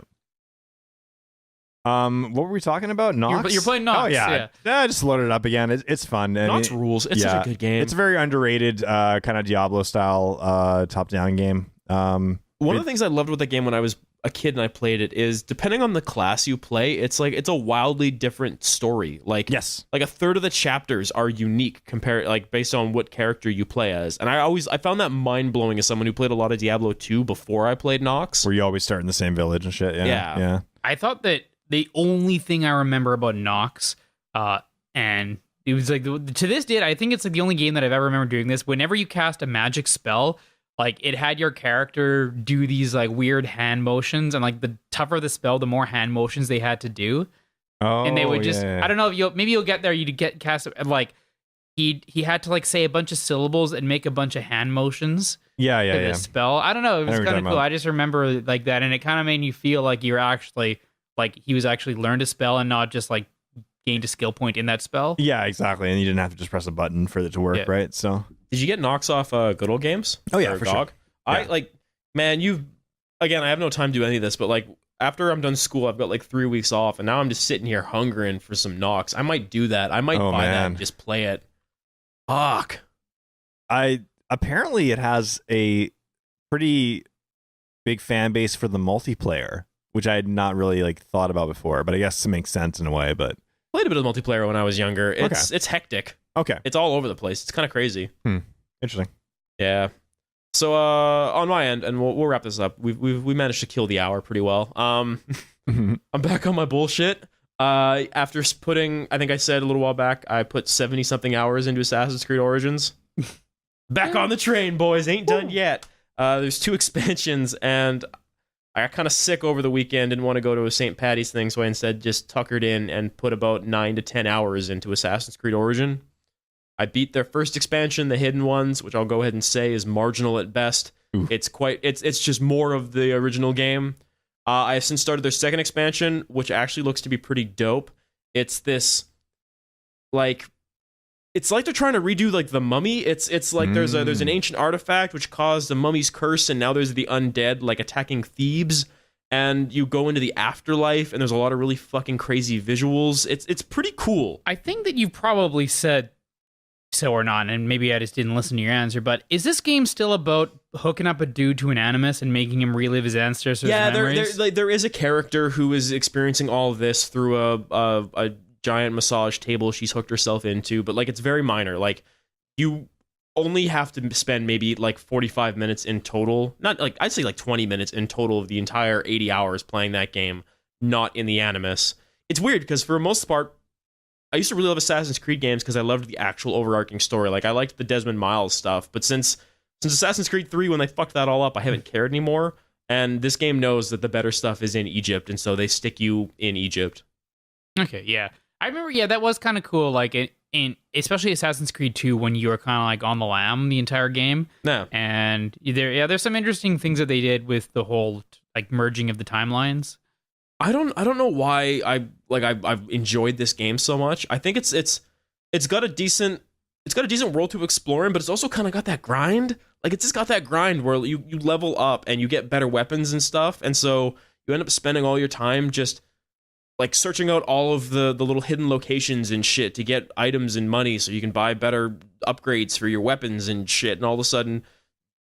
What were we talking about? Nox? You're playing Nox. Oh yeah. I just loaded it up again. It's fun. Nox rules. It's such a good game. It's a very underrated kind of Diablo style top-down game. One of the things I loved with the game when I was a kid and I played it is depending on the class you play, it's a wildly different story. Like yes, like a third of the chapters are unique compared like based on what character you play as. And I found that mind blowing as someone who played a lot of Diablo 2 before I played Nox. Where you always start in the same village and shit. Yeah. I thought that the only thing I remember about Nox, and it was like to this day, I think it's like the only game that I've ever remembered doing this. Whenever you cast a magic spell, like it had your character do these like weird hand motions, and like the tougher the spell, the more hand motions they had to do. Oh, and they would just I don't know if maybe you'll get there. You'd get cast and like he had to like say a bunch of syllables and make a bunch of hand motions. Yeah. The spell. I don't know. It was kind of cool. I just remember like that, and it kind of made you feel like you're actually. Like he was actually learned a spell and not just like gained a skill point in that spell. Yeah, exactly. And you didn't have to just press a button for it to work, right? So did you get Nox off Good Old Games? Oh yeah, for GOG? Sure. I like, man. I have no time to do any of this, but like after I'm done school, I've got like 3 weeks off, and now I'm just sitting here hungering for some Nox. I might do that. I might buy that and just play it. Fuck. Apparently it has a pretty big fan base for the multiplayer, which I had not really like thought about before, but I guess it makes sense in a way. But played a bit of multiplayer when I was younger. It's hectic. Okay, it's all over the place. It's kind of crazy. Interesting. Yeah. So on my end, and we'll wrap this up. We managed to kill the hour pretty well. I'm back on my bullshit. After putting, I think I said a little while back, I put 70 something hours into Assassin's Creed Origins. Back on the train, boys. Ain't done yet. There's 2 expansions, and I got kind of sick over the weekend, didn't want to go to a St. Paddy's thing, so I instead just tuckered in and put about 9 to 10 hours into Assassin's Creed Origin. I beat their first expansion, the Hidden Ones, which I'll go ahead and say is marginal at best. Ooh. It's just more of the original game. I have since started their second expansion, which actually looks to be pretty dope. It's this, like... It's like they're trying to redo like the Mummy. It's like there's an ancient artifact which caused the mummy's curse, and now there's the undead like attacking Thebes, and you go into the afterlife, and there's a lot of really fucking crazy visuals. It's pretty cool. I think that you've probably said so or not, and maybe I just didn't listen to your answer. But is this game still about hooking up a dude to an animus and making him relive his ancestors' memories? Yeah, there is a character who is experiencing all of this through a giant massage table she's hooked herself into, but like it's very minor. Like you only have to spend maybe like 45 minutes in total, not like I'd say like 20 minutes in total of the entire 80 hours playing that game, not in the Animus. It's weird because for the most part, I used to really love Assassin's Creed games because I loved the actual overarching story. Like I liked the Desmond Miles stuff, but since Assassin's Creed 3, when they fucked that all up, I haven't cared anymore. And this game knows that the better stuff is in Egypt, and so they stick you in Egypt. Okay, yeah. I remember, yeah, that was kind of cool, like, in especially Assassin's Creed 2, when you were kind of, like, on the lam the entire game. Yeah. And there's some interesting things that they did with the whole, like, merging of the timelines. I don't know why I've enjoyed this game so much. I think it's got a decent world to explore in, but it's also kind of got that grind. Like it's just got that grind where you level up and you get better weapons and stuff, and so you end up spending all your time just like searching out all of the little hidden locations and shit to get items and money so you can buy better upgrades for your weapons and shit, and all of a sudden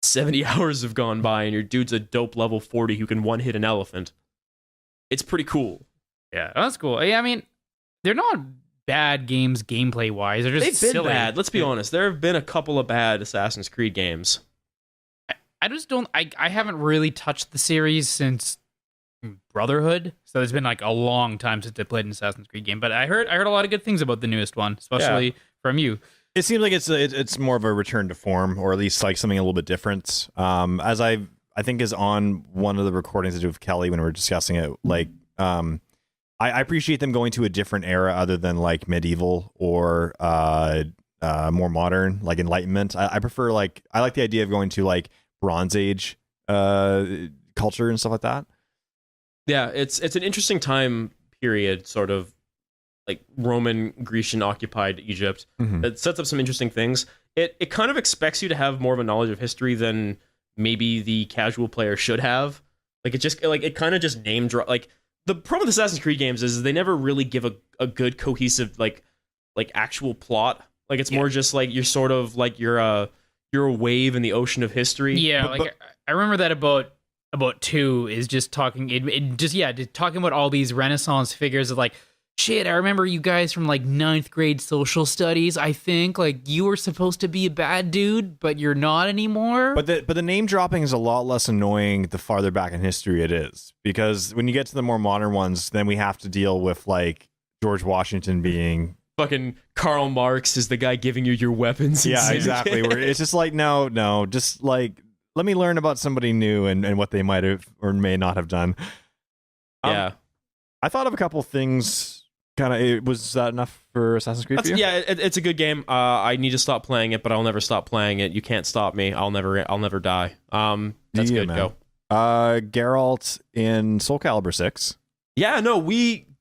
70 hours have gone by and your dude's a dope level 40 who can one-hit an elephant. It's pretty cool. Yeah, that's cool. Yeah, I mean, they're not bad games gameplay wise. They're just They've been silly. bad. Let's be honest. There have been a couple of bad Assassin's Creed games. I just don't. I haven't really touched the series since Brotherhood, so it's been like a long time since I played an Assassin's Creed game. But I heard a lot of good things about the newest one, especially from you. It seems like it's more of a return to form, or at least like something a little bit different. As I think is on one of the recordings I did with Kelly when we were discussing it, like I appreciate them going to a different era other than like medieval or more modern, like Enlightenment. I prefer I like the idea of going to like Bronze Age culture and stuff like that. Yeah, it's an interesting time period, sort of like Roman, Grecian occupied Egypt. Mm-hmm. It sets up some interesting things. It kind of expects you to have more of a knowledge of history than maybe the casual player should have. Like it kind of just name drop. Like the problem with Assassin's Creed games is they never really give a good cohesive like actual plot. Like it's more just like you're sort of like you're a wave in the ocean of history. Yeah, I remember that about 2 is just talking just talking about all these Renaissance figures of like, shit, I remember you guys from like 9th grade social studies, I think. Like you were supposed to be a bad dude, but you're not anymore. But the name dropping is a lot less annoying the farther back in history it is. Because when you get to the more modern ones, then we have to deal with like George Washington being fucking Karl Marx is the guy giving you your weapons. Yeah, exactly. Where it's just like, no, just like let me learn about somebody new and what they might have or may not have done. Yeah. I thought of a couple things. Was that enough for Assassin's Creed for you? Yeah, it's a good game. I need to stop playing it, but I'll never stop playing it. You can't stop me. I'll never die. That's good. Man. Go. Geralt in Soul Calibur 6. Yeah, no,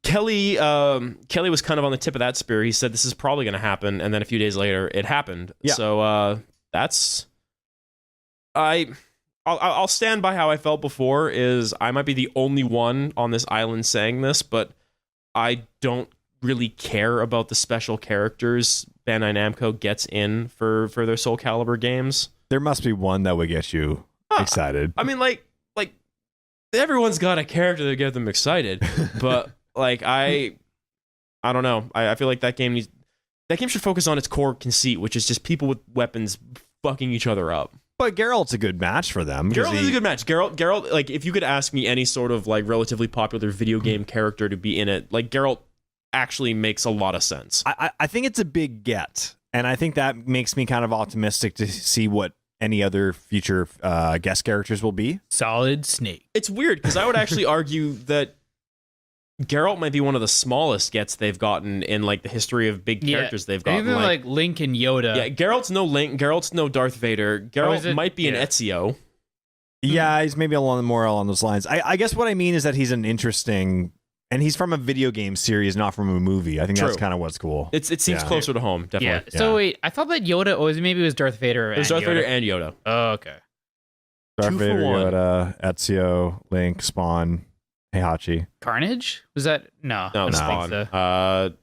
Kelly was kind of on the tip of that spear. He said this is probably going to happen, and then a few days later, it happened. Yeah. So that's I'll stand by how I felt before. Is I might be the only one on this island saying this, but I don't really care about the special characters Bandai Namco gets in for their Soul Calibur games. There must be one that would get you excited. I mean, like everyone's got a character that gets them excited, but like I don't know. I feel like that game should focus on its core conceit, which is just people with weapons fucking each other up. But Geralt's a good match for them. Geralt is a good match. Geralt, like, if you could ask me any sort of, like, relatively popular video game character to be in it, like, Geralt actually makes a lot of sense. I think it's a big get, and I think that makes me kind of optimistic to see what any other future guest characters will be. Solid Snake. It's weird, because I would actually argue that Geralt might be one of the smallest gets they've gotten in like the history of big characters they've gotten. Even like Link and Yoda. Yeah, Geralt's no Link. Geralt's no Darth Vader. Geralt might be an Ezio. Yeah, he's maybe more along those lines. I guess what I mean is that he's an interesting, and he's from a video game series, not from a movie. I think that's kind of what's cool. It seems closer to home, definitely. Yeah. So wait, I thought that Yoda maybe it was Darth Vader. It was Darth Vader and Yoda. Oh, okay. Darth Vader, Yoda, Ezio, Link, Spawn. Heihachi. Carnage? Was that no? No, Spawn. So.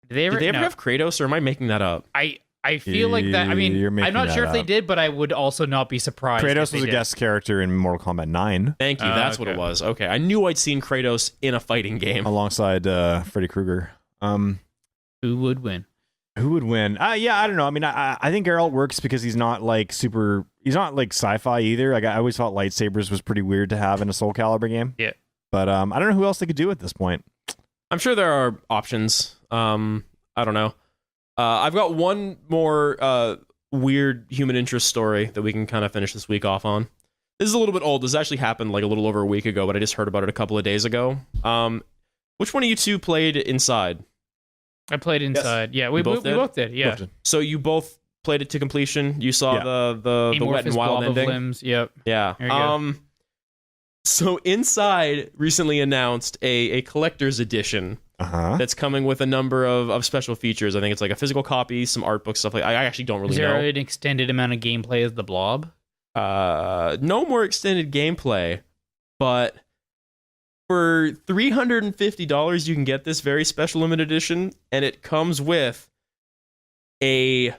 Did they ever have Kratos, or am I making that up? I feel like that. I mean, I'm not sure if they did, but I would also not be surprised. Kratos was a guest character in Mortal Kombat 9. Thank you. That's what it was. Okay, I knew I'd seen Kratos in a fighting game alongside Freddy Krueger. Who would win? Who would win? Yeah, I don't know. I mean, I think Geralt works because he's not like super. He's not like sci-fi either. Like I always thought lightsabers was pretty weird to have in a Soul Calibur game. Yeah. But I don't know who else they could do at this point. I'm sure there are options. I don't know. I've got one more weird human interest story that we can kind of finish this week off on. This is a little bit old. This actually happened like a little over a week ago, but I just heard about it a couple of days ago. Which one of you two played Inside? I played Inside. Yes. Yeah, we both did. Yeah. Both did. So you both played it to completion. You saw the wet and wild ending. Limbs. Yep. Yeah. There you go. So Inside recently announced a collector's edition that's coming with a number of special features. I think it's like a physical copy, some art books, stuff like. I actually don't really know. Is there an extended amount of gameplay as the Blob? No more extended gameplay, but for $350 you can get this very special limited edition, and it comes with it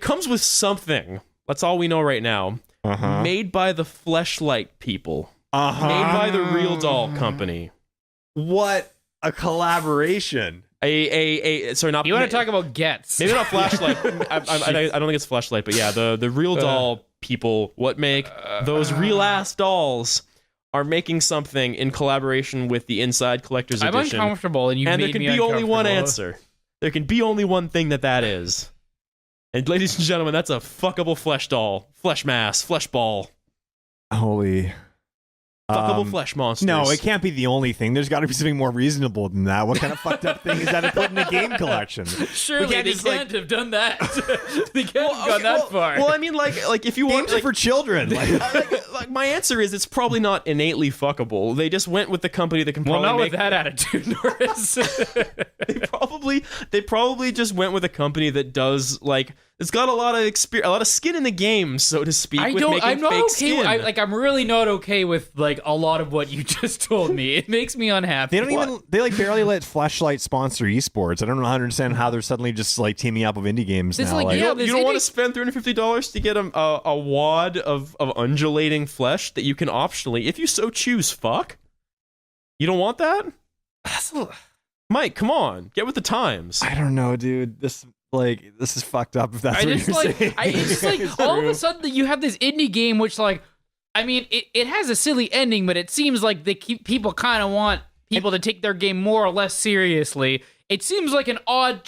comes with something. That's all we know right now. Made by the Fleshlight people. Made by the Real Doll Company. What a collaboration! Sorry, not. You want to talk about Gets? Maybe not Flashlight. I don't think it's Flashlight, but yeah, the Real Doll people, what make those real ass dolls, are making something in collaboration with the Inside Collector's Edition. I'm uncomfortable, and there can be only one answer. There can be only one thing that is. And ladies and gentlemen, that's a fuckable flesh doll, flesh mass, flesh ball. Holy. Fuckable flesh monsters. No, it can't be the only thing. There's got to be something more reasonable than that. What kind of fucked up thing is that to put in a game collection? Surely they can't have done that. They can't have gone that far. Well, I mean, like if you want, games are for children. Like my answer is, it's probably not innately fuckable. They just went with the company that can probably not make with that attitude, Norris. They probably just went with a company that does like. It's got a lot of experience, a lot of skin in the game, so to speak. I'm not okay. Skin. I'm really not okay with like a lot of what you just told me. It makes me unhappy. They like barely let Fleshlight sponsor esports. I don't understand how they're suddenly just like teaming up with indie games now. Like, you don't want to spend $350 to get a wad of undulating flesh that you can optionally, if you so choose, fuck. You don't want that? Mike, come on, get with the times. I don't know, dude. This is fucked up if that's what you're saying. It's just like all of a sudden you have this indie game which like, I mean, it has a silly ending, but it seems like people kind of want people to take their game more or less seriously. It seems like an odd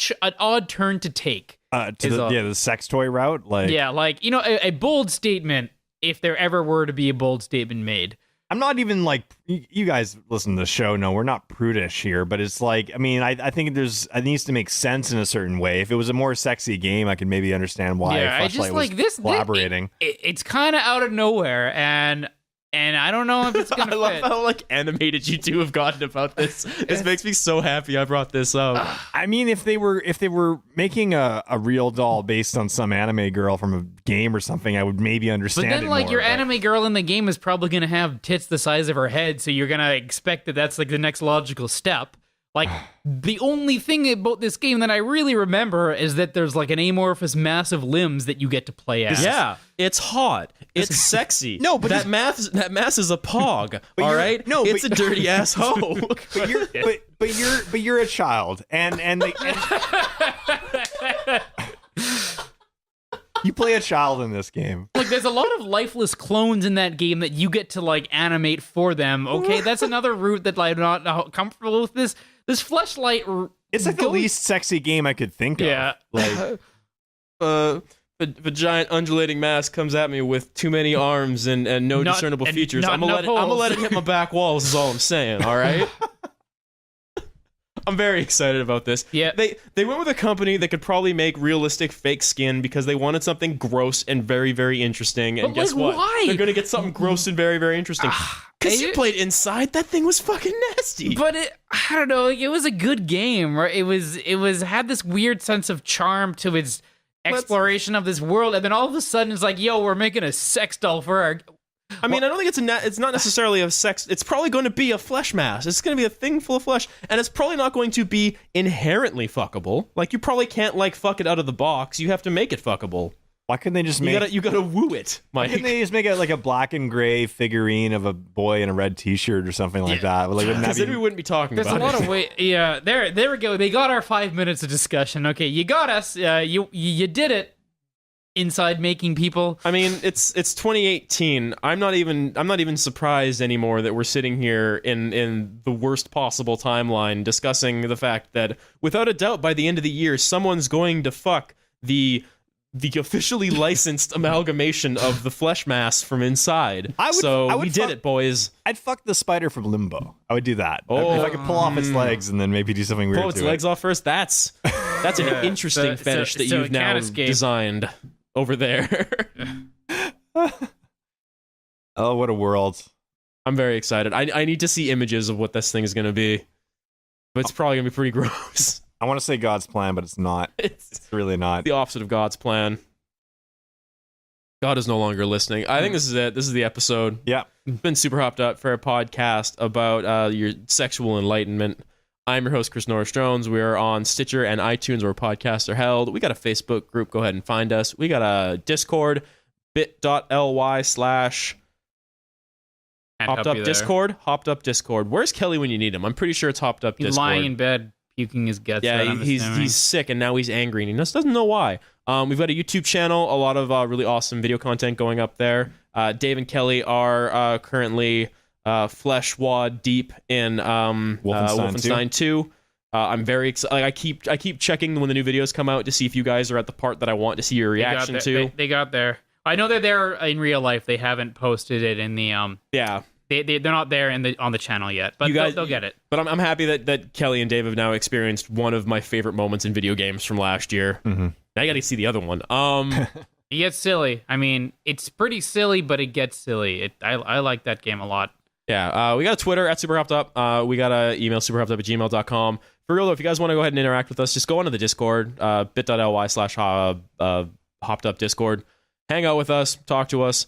turn to take. The sex toy route, like a bold statement, if there ever were to be a bold statement made. I'm not even like, you guys listen to the show. No, we're not prudish here, but it's like, I mean, I think it needs to make sense in a certain way. If it was a more sexy game, I could maybe understand why Fleshlight was collaborating. It's kind of out of nowhere, and I don't know if it's gonna I love how like animated you two have gotten about this. This makes me so happy I brought this up. I mean, if they were making a real doll based on some anime girl from a game or something, I would maybe understand. But then, like, your anime girl in the game is probably gonna have tits the size of her head, so you're gonna expect that that's like the next logical step. Like, the only thing about this game that I really remember is that there's like an amorphous mass of limbs that you get to play as. Yeah, it's hot. It's sexy. No, but that mass is a pog. All right. No, it's a dirty ass hoe. but you're a child, and you play a child in this game. Like, there's a lot of lifeless clones in that game that you get to like animate for them. Okay, that's another route that I'm not comfortable with. This Fleshlight. It's like the least sexy game I could think of. Yeah. Like, a giant undulating mass comes at me with too many arms and no discernible features. I'm gonna let it hit my back walls. Is all I'm saying. All right. I'm very excited about this. Yeah. They went with a company that could probably make realistic fake skin because they wanted something gross and very, very interesting. And guess what? Why? They're going to get something gross and very, very interesting. Because you played Inside, that thing was fucking nasty. But I don't know, it was a good game, right? It was had this weird sense of charm to its exploration of this world, and then all of a sudden it's like, yo, we're making a sex doll for our... I mean, I don't think it's not necessarily a sex. It's probably going to be a flesh mass. It's going to be a thing full of flesh, and it's probably not going to be inherently fuckable. Like, you probably can't like fuck it out of the box. You have to make it fuckable. Why couldn't they just You make? gotta woo it, Why Mike. couldn't they just make it like a black and gray figurine of a boy in a red T-shirt or something like that? Like, wouldn't that Because then we wouldn't be talking There's about a lot it. of way. Yeah, there we go. They got our 5 minutes of discussion. Okay, you got us. You did it. Inside making people. I mean, it's 2018. I'm not even surprised anymore that we're sitting here in the worst possible timeline discussing the fact that without a doubt by the end of the year someone's going to fuck the officially licensed amalgamation of the flesh mass from inside. We did it, boys. I'd fuck the spider from Limbo. I would do that. Oh. If I could pull off its legs and then maybe do something weird Pull to its it. legs off first. That's an interesting fetish that so you've it now can't escape. designed over there. Oh, what a world. I'm very excited. I need to see images of what this thing is going to be. But it's probably going to be pretty gross. I want to say God's plan, but it's not. It's really not. The opposite of God's plan. God is no longer listening. I think this is it. This is the episode. Yeah. It's been super hopped up for a podcast about your sexual enlightenment. I'm your host, Chris Norris-Jones. We are on Stitcher and iTunes where podcasts are held. We got a Facebook group. Go ahead and find us. We got a Discord, bit.ly/ Hopped Up Discord. Hopped Up Discord. Where's Kelly when you need him? I'm pretty sure it's Hopped Up He's Discord. lying in bed, puking his guts out. Yeah, he's sick and now he's angry and he just doesn't know why. We've got a YouTube channel, a lot of really awesome video content going up there. Dave and Kelly are currently flesh wad deep in Wolfenstein 2. I'm very excited. I keep checking when the new videos come out to see if you guys are at the part that I want to see your reaction to. They got there. I know they're there in real life. They haven't posted it in the Yeah. They're not there on the channel yet, but they'll get it. But I'm happy that Kelly and Dave have now experienced one of my favorite moments in video games from last year. Mm-hmm. Now you got to see the other one. It gets silly. I mean, it's pretty silly, but it gets silly. I like that game a lot. Yeah, we got a Twitter at superhopped. We got an email superhopped@gmail.com. For real though, if you guys want to go ahead and interact with us, just go onto the Discord, bit.ly/ hopped up Discord. Hang out with us, talk to us.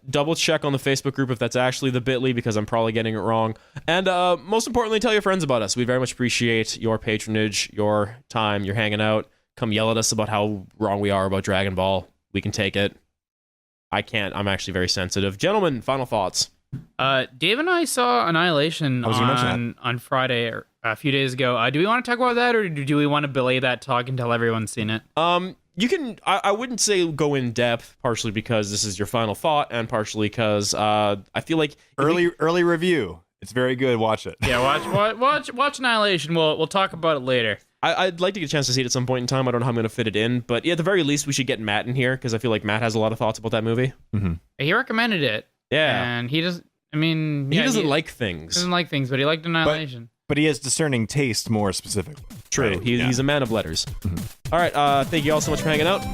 Double check on the Facebook group if that's actually the bit.ly because I'm probably getting it wrong. And most importantly, tell your friends about us. We very much appreciate your patronage, your time, your hanging out. Come yell at us about how wrong we are about Dragon Ball. We can take it. I can't. I'm actually very sensitive. Gentlemen, final thoughts. Dave and I saw Annihilation on Friday or a few days ago. Do we want to talk about that, or do we want to belay that talk until everyone's seen it? You can. I wouldn't say go in depth, partially because this is your final thought, and partially because I feel like early review. It's very good. Watch it. Yeah, watch Annihilation. We'll talk about it later. I'd like to get a chance to see it at some point in time. I don't know how I'm going to fit it in, but yeah, at the very least, we should get Matt in here because I feel like Matt has a lot of thoughts about that movie. Mm-hmm. He recommended it. Yeah, and he does. I mean, he doesn't like things. Doesn't like things, but he liked Annihilation. But he has discerning taste more specifically. True. Right? He's a man of letters. Mm-hmm. All right. Thank you all so much for hanging out.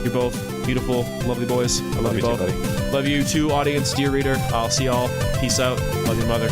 You're both beautiful, lovely boys. I love you both. Too, buddy. Love you too, audience, dear reader. I'll see y'all. Peace out. Love your mother.